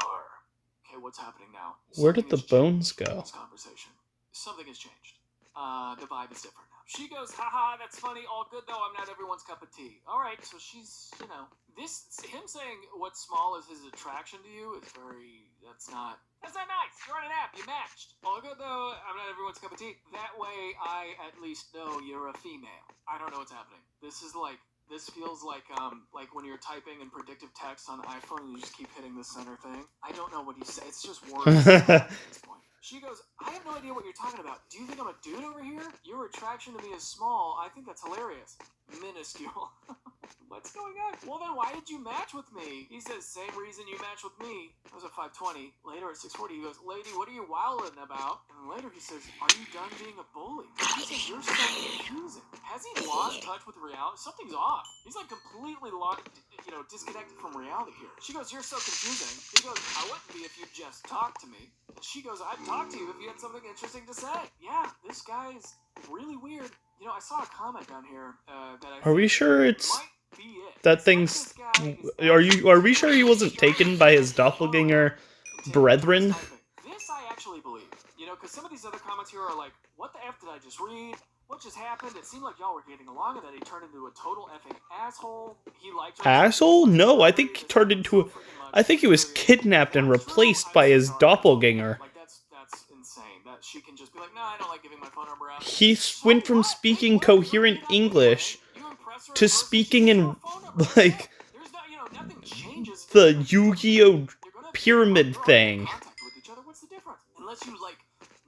Okay, what's happening now? Where did the bones go? This conversation. Something has changed. The vibe is different now. She goes, haha, that's funny, all good though, I'm not everyone's cup of tea. Alright, so she's, him saying what's small is his attraction to you is that's not nice. You're on an app, you matched. All good though, I'm not everyone's cup of tea. That way I at least know you're a female. I don't know what's happening. This feels like when you're typing in predictive text on iPhone and you just keep hitting the center thing. I don't know what you say. It's just words at this point. She goes, I have no idea what you're talking about. Do you think I'm a dude over here? Your attraction to me is small. I think that's hilarious. Minuscule. What's going on? Well, then why did you match with me? He says, same reason you matched with me. That was at 5:20. Later at 6:40, he goes, lady, what are you wilding about? And later he says, are you done being a bully? He says, you're so confusing. Has he lost touch with reality? Something's off. He's like completely disconnected from reality here. She goes, you're so confusing. He goes, I wouldn't be if you just talked to me. She goes, I'd talk to you if you had something interesting to say. Yeah, this guy is really weird. I saw a comment down here that I Are we sure it's might be it. that thing's? Are we sure he wasn't taken by his doppelganger brethren? This I actually believe. Because some of these other comments here are like, what the F did I just read? What just happened? It seemed like y'all were getting along and then he turned into a total effing asshole. He liked Asshole? No, I think he turned into I think he was kidnapped and replaced by his doppelganger. Like that's insane. That she can just be like, no, I don't like giving my phone number out. He went from speaking coherent English to speaking in like the Yu-Gi-Oh pyramid thing. What's the difference? Unless you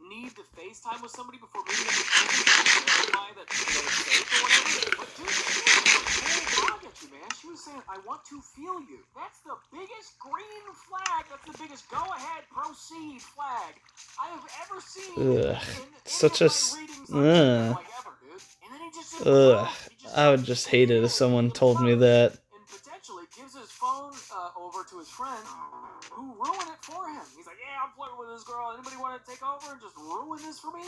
need to FaceTime with somebody before meeting up with verify that they're safe or whatever. But dude, she was at you, man. She was saying, I want to feel you. That's the biggest green flag. That's the biggest go ahead, proceed flag I have ever seen. Such a I would just hate it if someone told me that. And potentially gives his phone over to his friend who ruined it for him. He's like, yeah, I'm flirting with this girl. Anybody want to take over and just ruin this for me?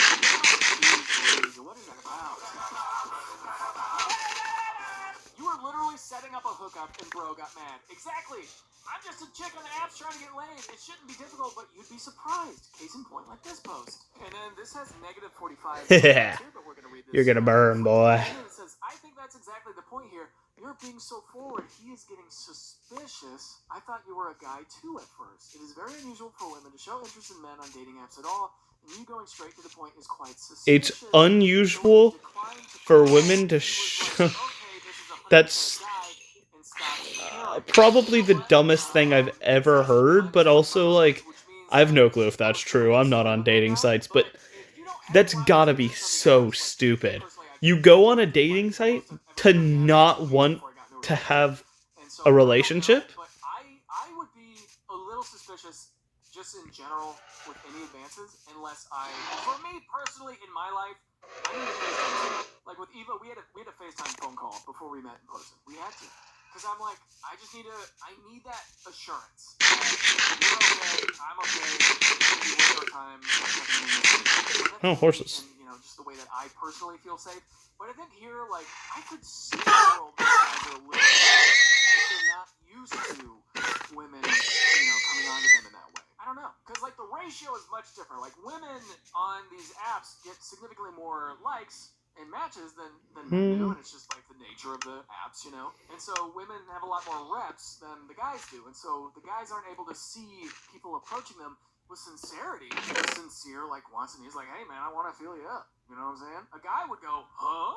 What is that about? You were literally setting up a hookup and bro got mad. Exactly. I'm just a chick on the apps trying to get laid. It shouldn't be difficult, but you'd be surprised. Case in point, like this post. And then this has negative 45. Yeah. But we're gonna read this. You're gonna burn, boy. And then it says, I think that's exactly the point here. You're being so forward. He is getting suspicious. I thought you were a guy too at first. It is very unusual for women to show interest in men on dating apps at all. And you going straight to the point is quite suspicious. It's unusual for women to show. That's probably the dumbest thing I've ever heard, but also, like, I have no clue if that's true. I'm not on dating sites, but that's gotta be so stupid. You go on a dating site to not want to have a relationship? But I would be a little suspicious just in general with any advances, unless for me personally in my life, I need a FaceTime. Like with Eva, we had a FaceTime phone call before we met in person. We had to. Because I'm like, I need that assurance. You're okay, I'm okay, we waste our time. Oh, horses. And, you know, just the way that I personally feel safe. But I think here, like, I could see the world guys are a little bit if they're not used to women, you know, coming onto them in that way. I don't know. Because, like, the ratio is much different. Like, women on these apps get significantly more likes and matches than men do, and it's just like the nature of the apps, you know. And so women have a lot more reps than the guys do, and so the guys aren't able to see people approaching them with sincerity. Sincere, like, wants, and he's like, hey man, I want to feel you up. You know what I'm saying? A guy would go, huh?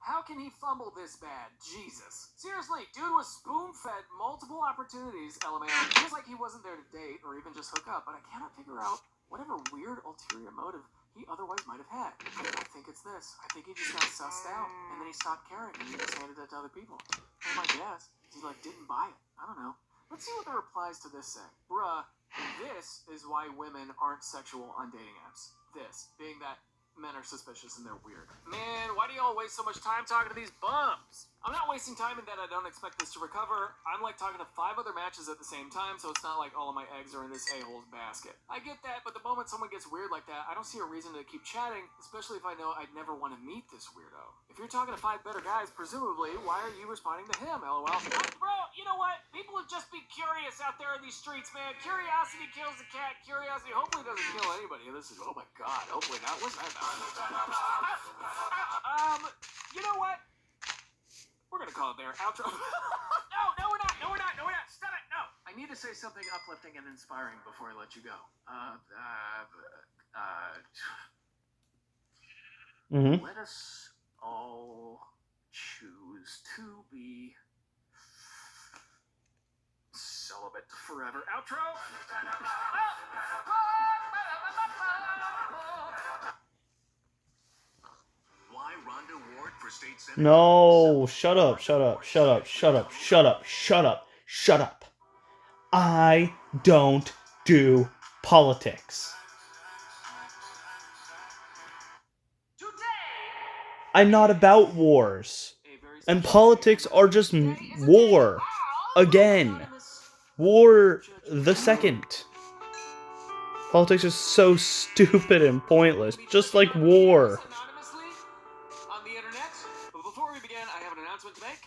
How can he fumble this bad? Jesus. Seriously, dude was spoon-fed multiple opportunities, LMAO. Feels like he wasn't there to date or even just hook up, but I cannot figure out whatever weird ulterior motive he otherwise might have had. I think it's this. I think he just got sussed out, and then he stopped caring, and he just handed it to other people. And my guess is he, like, didn't buy it. I don't know. Let's see what the replies to this say. Bruh, this is why women aren't sexual on dating apps. This, being that men are suspicious and they're weird. Man, why do y'all waste so much time talking to these bums? I'm not wasting time in that I don't expect this to recover. I'm like talking to 5 other matches at the same time, so it's not like all of my eggs are in this a-hole's basket. I get that, but the moment someone gets weird like that, I don't see a reason to keep chatting, especially if I know I'd never want to meet this weirdo. If you're talking to 5 better guys, presumably, why are you responding to him, LOL? Bro, you know what? People would just be curious out there in these streets, man. Curiosity kills the cat. Curiosity hopefully doesn't kill anybody. This is, oh my god, hopefully not. What's that about? You know what? We're gonna call it there. Outro. No, we're not. Stop it. No. I need to say something uplifting and inspiring before I let you go. Let us all choose to be celibate forever. Outro. Why Rhonda Ward for state senator? No, shut up. I don't do politics. I'm not about wars. And politics are just war. Again. War the second. Politics is so stupid and pointless. Just like war. On the internet. But before we begin, I have an announcement to make.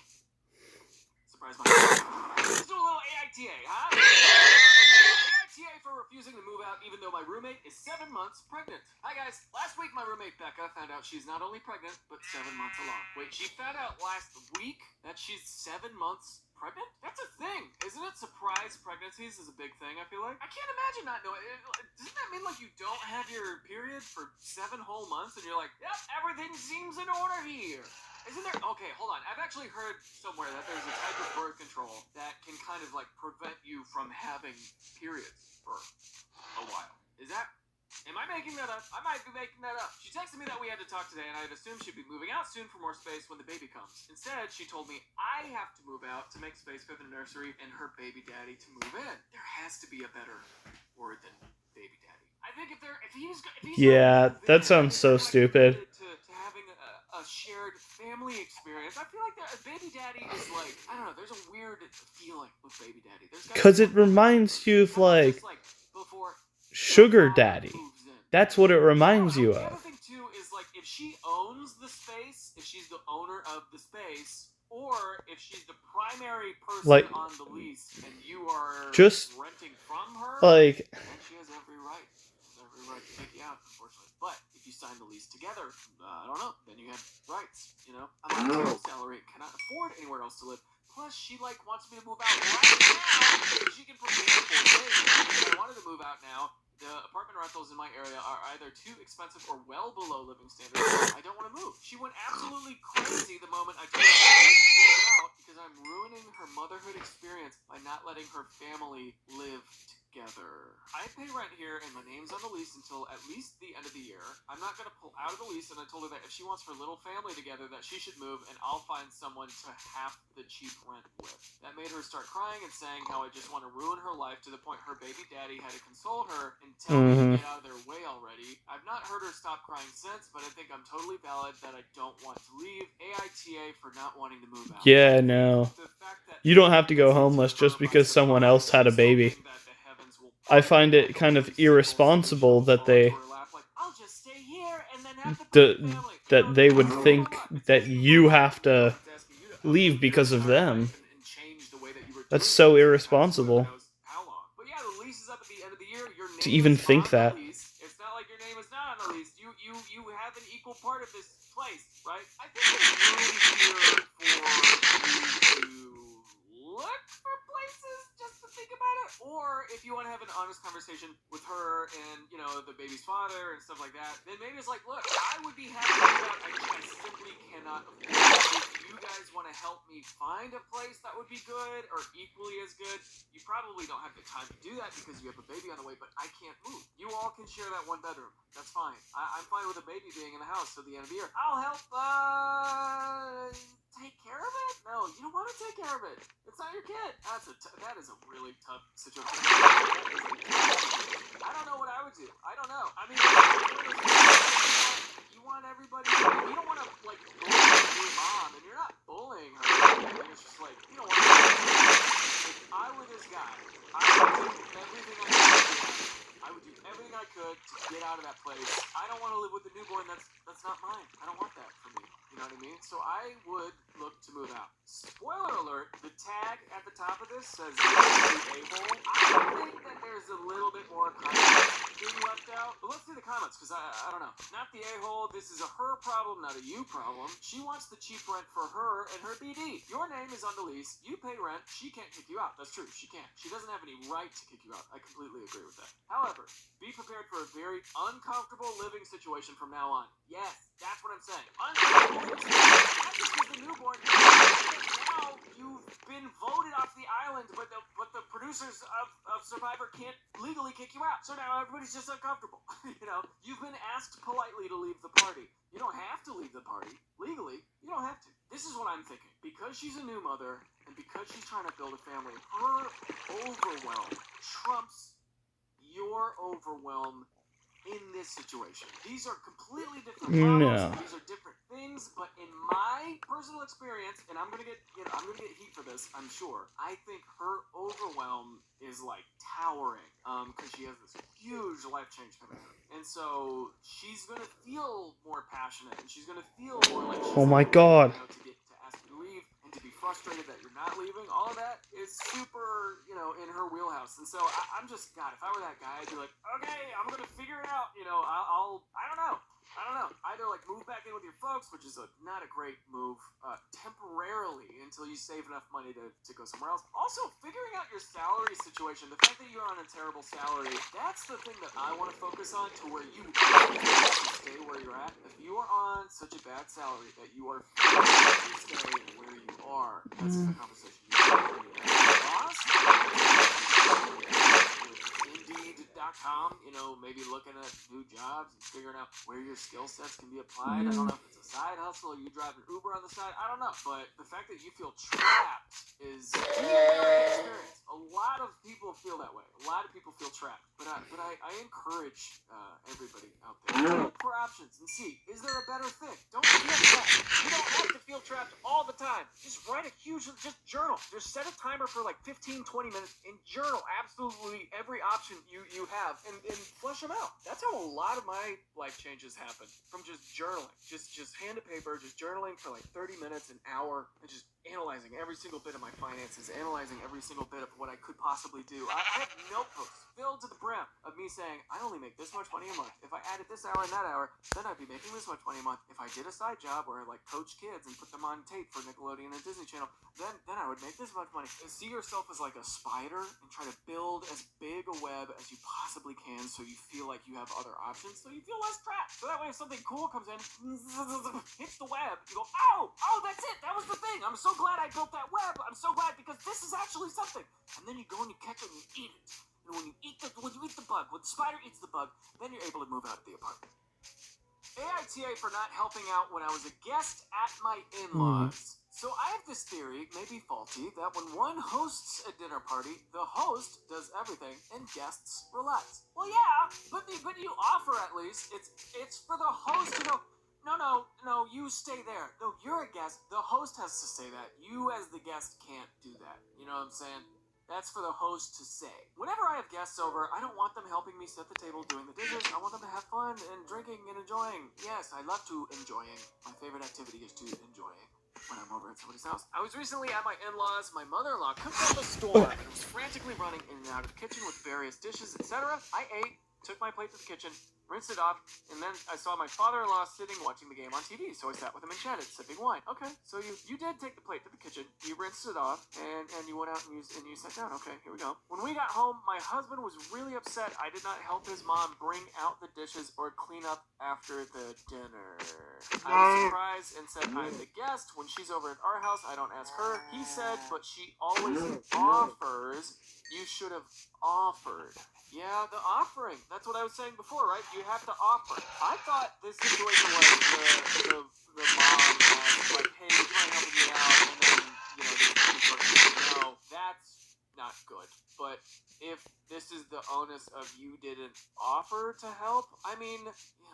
Surprise myself. Let's do a little AITA, huh? AITA for refusing to move out even though my roommate is 7 months pregnant. Hi guys. Last week my roommate Becca found out she's not only pregnant, but 7 months along. Wait, she found out last week that she's 7 months pregnant? That's a thing, isn't it? Surprise pregnancies is a big thing, I feel like. I can't imagine not knowing. Doesn't that mean like you don't have your period for 7 whole months and you're like, yep, everything seems in order here? Isn't there? Okay, hold on. I've actually heard somewhere that there's a type of birth control that can kind of like prevent you from having periods for a while. Is that? Am I making that up? I might be making that up. She texted me that we had to talk today, and I had assumed she'd be moving out soon for more space when the baby comes. Instead, she told me I have to move out to make space for the nursery and her baby daddy to move in. There has to be a better word than baby daddy. I think if he's yeah, that sounds so stupid. To having a shared family experience, I feel like a baby daddy is like, I don't know, there's a weird feeling with baby daddy. Because it reminds you of like sugar daddy. That's what it reminds you The of. other thing too is like if she owns the space, if she's the owner of the space, or if she's the primary person Like, on the lease and you are just, renting from her, like, then she has every right. To kick you out, unfortunately. But if you sign the lease together, I don't know, then you have rights, you know? I'm on a terrible salary, cannot afford anywhere else to live. Plus, she, like, wants me to move out right now so she can put me in 4 days. If I wanted to move out now, the apartment rentals in my area are either too expensive or well below living standards. I don't want to move. She went absolutely crazy the moment I told her to move out because I'm ruining her motherhood experience by not letting her family live together. I pay rent here and my name's on the lease until at least the end of the year. I'm not going to pull out of the lease, and I told her that if she wants her little family together that she should move and I'll find someone to half the cheap rent with. That made her start crying and saying how I just want to ruin her life to the point her baby daddy had to console her and tell me to get out of their way already. I've not heard her stop crying since, but I think I'm totally valid that I don't want to leave. AITA for not wanting to move out. yeah, no. You don't have to go homeless just because someone else had a baby. I find it kind of irresponsible that they would think that you have to leave because of them. That's so irresponsible. To even think that. It's not like your name is not on the lease. You have an equal part of this place, right? I think it's really here for you to look for places just to think about it, or if you want to have an honest conversation with her and, you know, the baby's father and stuff like that, then maybe it's like, look, I would be happy to do that. I simply cannot afford it. If you guys want to help me find a place that would be good or equally as good, you probably don't have the time to do that because you have a baby on the way, but I can't move. You all can share that one bedroom. That's fine. I'm fine with a baby being in the house till the end of the year. I'll help, take care of it? No, you don't want to take care of it. It's not your kid. That is a really tough situation. I don't know what I would do. I don't know. I mean, you want everybody, you don't want to, like, bully your mom, and you're not bullying her. It's just like, you don't want to. If I were this guy, I would do everything I could to get out. I would do everything I could to get out of that place. I don't want to live with a newborn. That's not mine. I don't want that for me. You know what I mean? So I would look to move out. Spoiler alert, the tag at the top of this says a-hole. I think that there's a little bit more context being left out. But let's see the comments, because I don't know. Not the a-hole. This is a her problem, not a you problem. She wants the cheap rent for her and her BD. Your name is on the lease. You pay rent. She can't kick you out. That's true. She can't. She doesn't have any right to kick you out. I completely agree with that. However, be prepared for a very uncomfortable living situation from now on. Yes, that's what I'm saying. Uncomfortable living situation. Not just with the newborn. Now you've been voted off the island, but the producers of Survivor can't legally kick you out. So now everybody's just uncomfortable. You know, you've been asked politely to leave the party. You don't have to leave the party. Legally, you don't have to. This is what I'm thinking. Because she's a new mother, and because she's trying to build a family, her overwhelm trumps your overwhelm in this situation. These are completely different problems. No. These are different things, but in my personal experience, and I'm gonna get heat for this, I'm sure. I think her overwhelm is like towering, because she has this huge life change coming up, and so she's gonna feel more passionate, and she's gonna feel more like she's Oh my God. to ask you to leave and to be frustrated that you're not leaving. All of that is super, in her wheelhouse, and so I'm just, God, if I were that guy, I'd be like, okay, I'm gonna figure it out. I don't know. Either like move back in with your folks, which is not a great move, temporarily until you save enough money to go somewhere else. Also, figuring out your salary situation. The fact that you're on a terrible salary, that's the thing that I want to focus on, to where you stay where you're at. If you are on such a bad salary that you are to stay where you are, that's the conversation you have with your boss. Indeed.com, maybe looking at new jobs and figuring out where your skill sets can be applied. I don't know if it's a side hustle or you drive an Uber on the side. I don't know. But the fact that you feel trapped is an experience. A lot of people feel that way. A lot of people feel trapped. But I encourage everybody out there, look for options and see, is there a better thing? Don't feel trapped. You don't have to feel trapped all the time. Just just journal. Just set a timer for like 15, 20 minutes and journal absolutely every option you have and flesh them out. That's how a lot of my life changes happen, from just journaling. Just hand to paper, just journaling for like 30 minutes, an hour, and just analyzing every single bit of my finances, analyzing every single bit of what I could possibly do. I have notebooks filled to the brim of me saying, I only make this much money a month. If I added this hour and that hour, then I'd be making this much money a month. If I did a side job where I like coach kids and put them on tape for Nickelodeon and Disney Channel, then I would make this much money. And see yourself as like a spider and try to build as big a web as you possibly can so you feel like you have other options, so you feel less trapped. So that way if something cool comes in, hits the web, you go, oh, that's it. That was the thing. I'm so glad I built that web. I'm so glad because this is actually something. And then you go and you catch it and you eat it. And when you eat the bug, when the spider eats the bug, then you're able to move out of the apartment. AITA for not helping out when I was a guest at my in-laws. So I have this theory, maybe faulty, that when one hosts a dinner party, the host does everything and guests relax. Well, yeah, but you offer at least. It's for the host to go, no, you stay there. No, you're a guest. The host has to say that. You as the guest can't do that. You know what I'm saying? That's for the host to say. Whenever I have guests over, I don't want them helping me set the table doing the dishes. I want them to have fun and drinking and enjoying. Yes, I love to enjoying. My favorite activity is to enjoying when I'm over at somebody's house. I was recently at my in-laws. My mother-in-law cooked up a storm and was frantically running in and out of the kitchen with various dishes, etc. I ate, took my plate to the kitchen, rinsed it off, and then I saw my father-in-law sitting watching the game on TV, so I sat with him and chatted, sipping wine. Okay, so you did take the plate to the kitchen, you rinsed it off, and you went out and you sat down. Okay, here we go. When we got home, my husband was really upset I did not help his mom bring out the dishes or clean up after the dinner. I was surprised and said I'm the guest. When she's over at our house, I don't ask her. He said, but she always offers. You should have offered. Yeah, the offering. That's what I was saying before, right? You have to offer. I thought this situation was the mom was like, hey, would you mind helping me out? And then, the person said, no, that's not good. But if this is the onus of you didn't offer to help, I mean,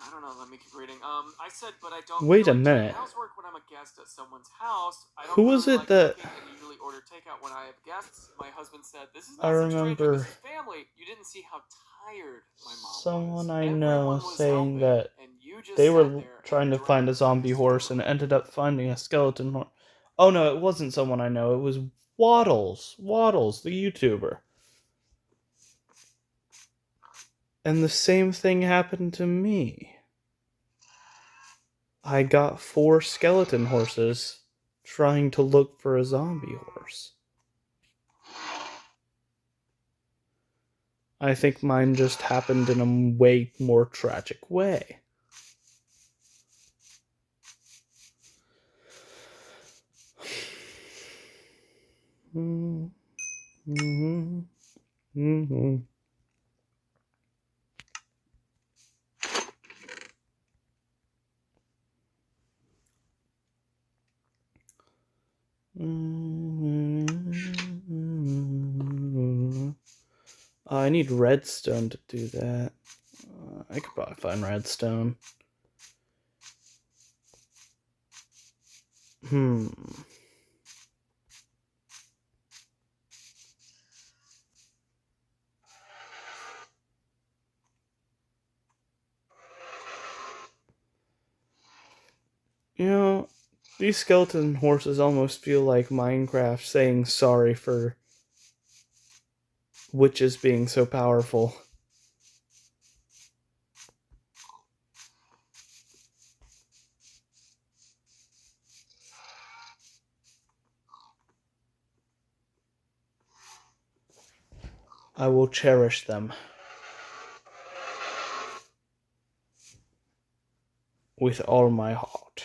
I don't know. Let me keep reading. I said, but I don't. Wait a like minute. Housework when I'm a guest at someone's house. I don't Who was really it that? cooking and usually order takeout when I have guests. My husband said, "This is I not some stranger. remember This is family. You didn't see how tired my mom someone was. I Everyone know was saying helping, that and you just they sat were there trying to and find a drank zombie next horse to and them. ended up finding a skeleton horse. Oh no, it wasn't someone I know. It was Waddles, the YouTuber. And the same thing happened to me. I got 4 skeleton horses trying to look for a zombie horse. I think mine just happened in a way more tragic way. I need redstone to do that. I could probably find redstone. You know, these skeleton horses almost feel like Minecraft saying sorry for witches being so powerful. I will cherish them with all my heart.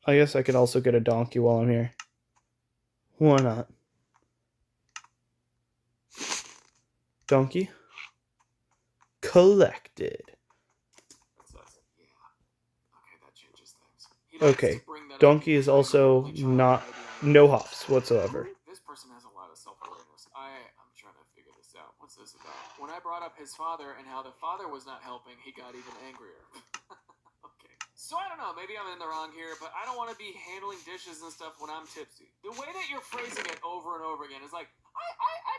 I guess I could also get a donkey while I'm here. Why not? Donkey. Collected. Okay, donkey is also not... no hops whatsoever. This person has a lot of self-awareness. I'm trying to figure this out. What's this about? When I brought up his father and how the father was not helping, he got even angrier. Okay. So I don't know, maybe I'm in the wrong here, but I don't want to be handling dishes and stuff when I'm tipsy. The way that you're phrasing it over and over again is like, I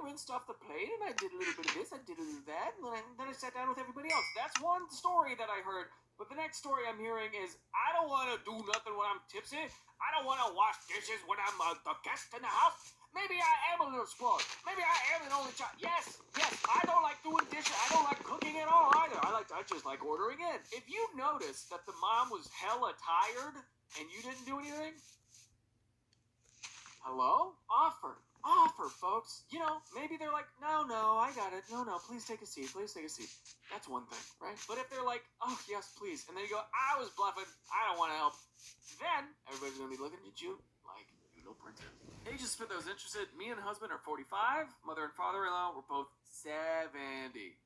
rinsed off the plate, and I did a little bit of this, I did a little of that, and then I sat down with everybody else. That's one story that I heard. But the next story I'm hearing is, I don't want to do nothing when I'm tipsy. I don't want to wash dishes when I'm the guest in the house. Maybe I am a little spoiled. Maybe I am an only child. Yes, I don't like doing dishes. I don't like cooking at all either. I just like ordering in. If you noticed that the mom was hella tired and you didn't do anything, hello? Offer, folks. You know, maybe they're like, no, I got it. No, please take a seat. That's one thing, right? But if they're like, oh, yes, please. And then you go, I was bluffing. I don't want to help. Then everybody's going to be looking at you like, you know, princess. Ages for those interested, me and husband are 45. Mother and father-in-law were both 70.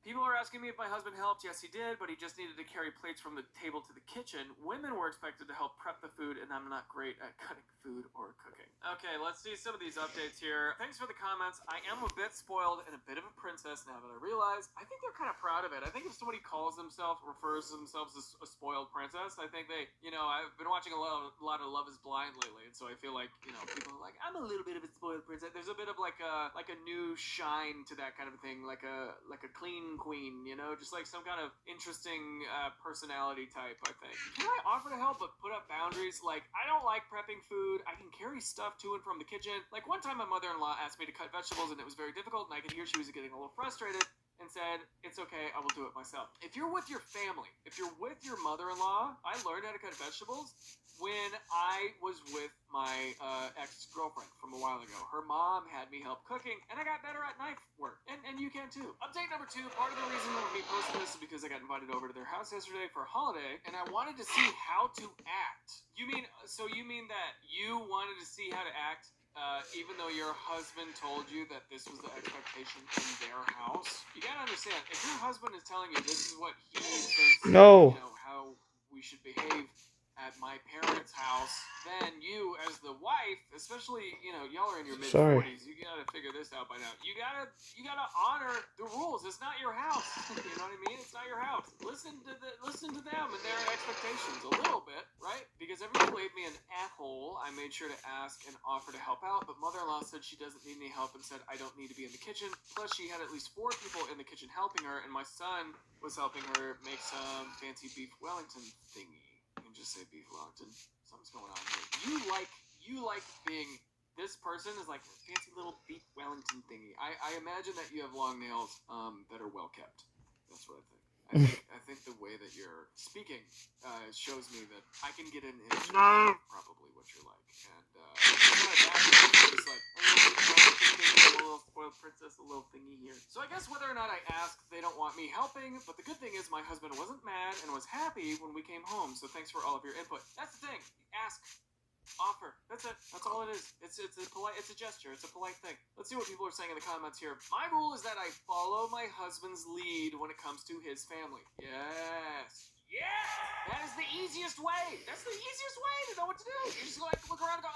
People are asking me if my husband helped. Yes, he did, but he just needed to carry plates from the table to the kitchen. Women were expected to help prep the food, and I'm not great at cutting food or cooking. Okay, let's see some of these updates here. Thanks for the comments. I am a bit spoiled and a bit of a princess now that I realize. I think they're kind of proud of it. I think if somebody refers to themselves as a spoiled princess, I think they, you know, I've been watching a lot of Love is Blind lately, and so I feel like, you know, people are like, I'm a little bit of a spoiled princess. There's a bit of like a new shine to that kind of thing, like a clean queen, you know, just like some kind of interesting personality type, I think. Can I offer to help but put up boundaries? Like, I don't like prepping food. I can carry stuff to and from the kitchen. Like, one time my mother-in-law asked me to cut vegetables and it was very difficult, and I could hear she was getting a little frustrated and said, it's okay, I will do it myself. If you're with your family, if you're with your mother-in-law, I learned how to cut vegetables when I was with my ex-girlfriend from a while ago. Her mom had me help cooking, and I got better at knife work. And you can too. Update number 2, part of the reason for me posting this is because I got invited over to their house yesterday for a holiday, and I wanted to see how to act. You mean that you wanted to see how to act even though your husband told you that this was the expectation in their house? You gotta understand, if your husband is telling you this is what he thinks, you know, how we should behave at my parents' house, then you, as the wife, especially, you know, y'all are in your mid-40s, you gotta figure this out by now. You gotta honor the rules. It's not your house. You know what I mean? It's not your house. Listen to them and their expectations a little bit, right? Because everybody played me an asshole. I made sure to ask and offer to help out, but mother-in-law said she doesn't need any help and said I don't need to be in the kitchen. Plus, she had at least 4 people in the kitchen helping her, and my son was helping her make some fancy beef Wellington thingy. You can just say beef Wellington. Something's going on here. You like being, this person is like a fancy little beef Wellington thingy. I imagine that you have long nails that are well kept. That's what I think. I think the way that you're speaking shows me that I can get an inch of probably what you're like. And it's like a little spoiled princess, a little thingy here. So I guess whether or not I ask, they don't want me helping. But the good thing is my husband wasn't mad and was happy when we came home. So thanks for all of your input. That's the thing. Ask. Offer. That's it. That's all it is. It's a gesture. It's a polite thing. Let's see what people are saying in the comments here. My rule is that I follow my husband's lead when it comes to his family. Yes. That is the easiest way. That's the easiest way to know what to do. You just like look around and go,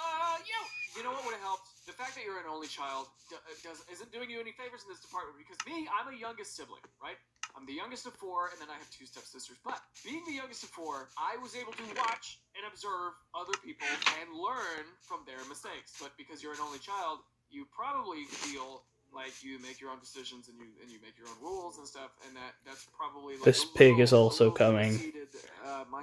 You know what would have helped? The fact that you're an only child isn't doing you any favors in this department, because me, I'm a youngest sibling, right? I'm the youngest of 4, and then I have 2 stepsisters. But being the youngest of 4, I was able to watch and observe other people and learn from their mistakes. But because you're an only child, you probably feel like you make your own decisions and you make your own rules and stuff, and that's probably like this pig is also coming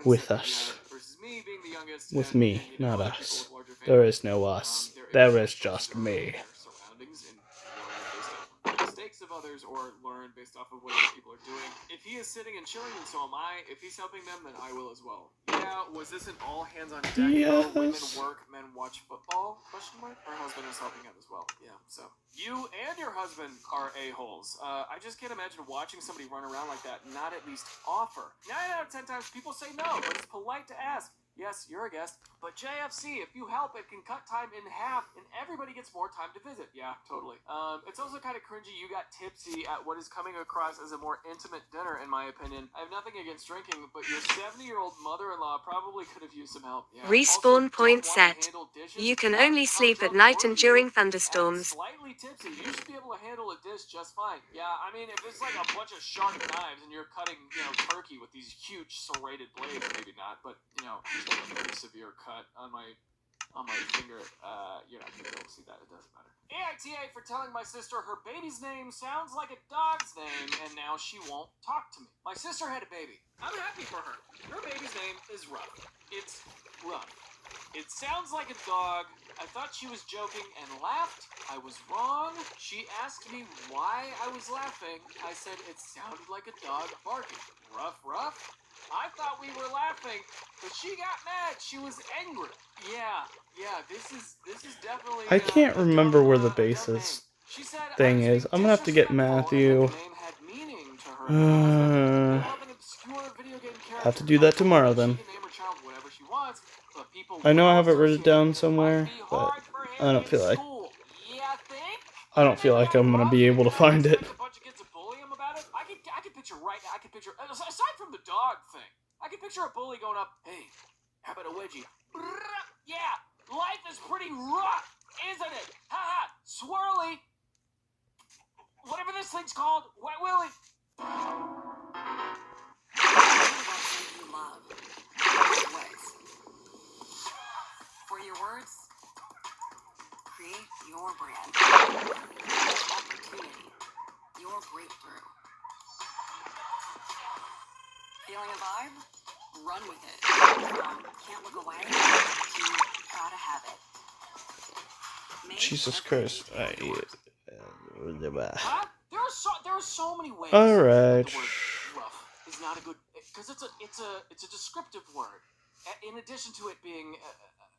with us. Versus me being the youngest. With me, not us. There is no us. There is just me. Surroundings and learn based off of mistakes of others, or learn based off of what other people are doing. If he is sitting and chilling, then so am I. If he's helping them, then I will as well. Yeah, was this an all hands on deck? Yes. Women work, men watch football? Her husband is helping out as well. Yeah, so you and your husband are a-holes. I just can't imagine watching somebody run around like that and not at least offer. 9 out of 10 times people say no, but it's polite to ask. Yes, you're a guest, but JFC, if you help, it can cut time in half, and everybody gets more time to visit. Yeah, totally. It's also kind of cringy you got tipsy at what is coming across as a more intimate dinner, in my opinion. I have nothing against drinking, but your 70-year-old mother-in-law probably could have used some help. Yeah. Respawn Also, point don't wanna set. handle dishes. You can How only sleep at drunk night were and you? during And thunderstorms. slightly tipsy. You should be able to handle a dish just fine. Yeah, I mean, if it's like a bunch of sharp knives and you're cutting, turkey with these huge serrated blades, maybe not, but, just like a pretty severe cut on my on my finger. You're not gonna be able to see that. It doesn't matter. AITA for telling my sister her baby's name sounds like a dog's name, and now she won't talk to me. My sister had a baby. I'm happy for her. Her baby's name is Rough. It's Rough. It sounds like a dog. I thought she was joking and laughed. I was wrong. She asked me why I was laughing. I said it sounded like a dog barking. Rough, rough. I thought we were laughing, but she got mad. She was angry. Yeah. This is definitely. I can't remember where the basis She said thing is. I'm gonna have to get Matthew. Have to do that tomorrow then. I know I have it written down somewhere, but I don't feel like I'm gonna be able to find it. I could picture, aside from the dog thing, I could picture a bully going up, hey, how about a wedgie? Yeah, life is pretty rough, isn't it? Ha ha, swirly. Whatever this thing's called, Wet Willie. You love. Ways. For your words, create your brand. Opportunity. Your breakthrough. Feeling a vibe? Run with it. Can't look away. You gotta have it. Jesus Christ. Huh? There are so many ways. Alright. The word rough is not a good, because it's a descriptive word. In addition to it being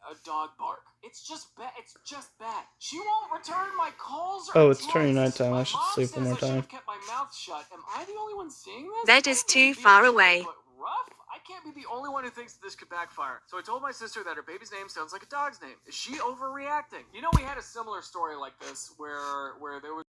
a dog bark, it's just bad. It's just bad. She won't return my calls. Or Oh, it's turning nighttime. I should sleep one more time. I should have kept my mouth shut. Am I the only one seeing this? That is too far away. But rough? I can't be the only one who thinks this could backfire. So I told my sister that her baby's name sounds like a dog's name. Is she overreacting? You know, we had a similar story like this where there was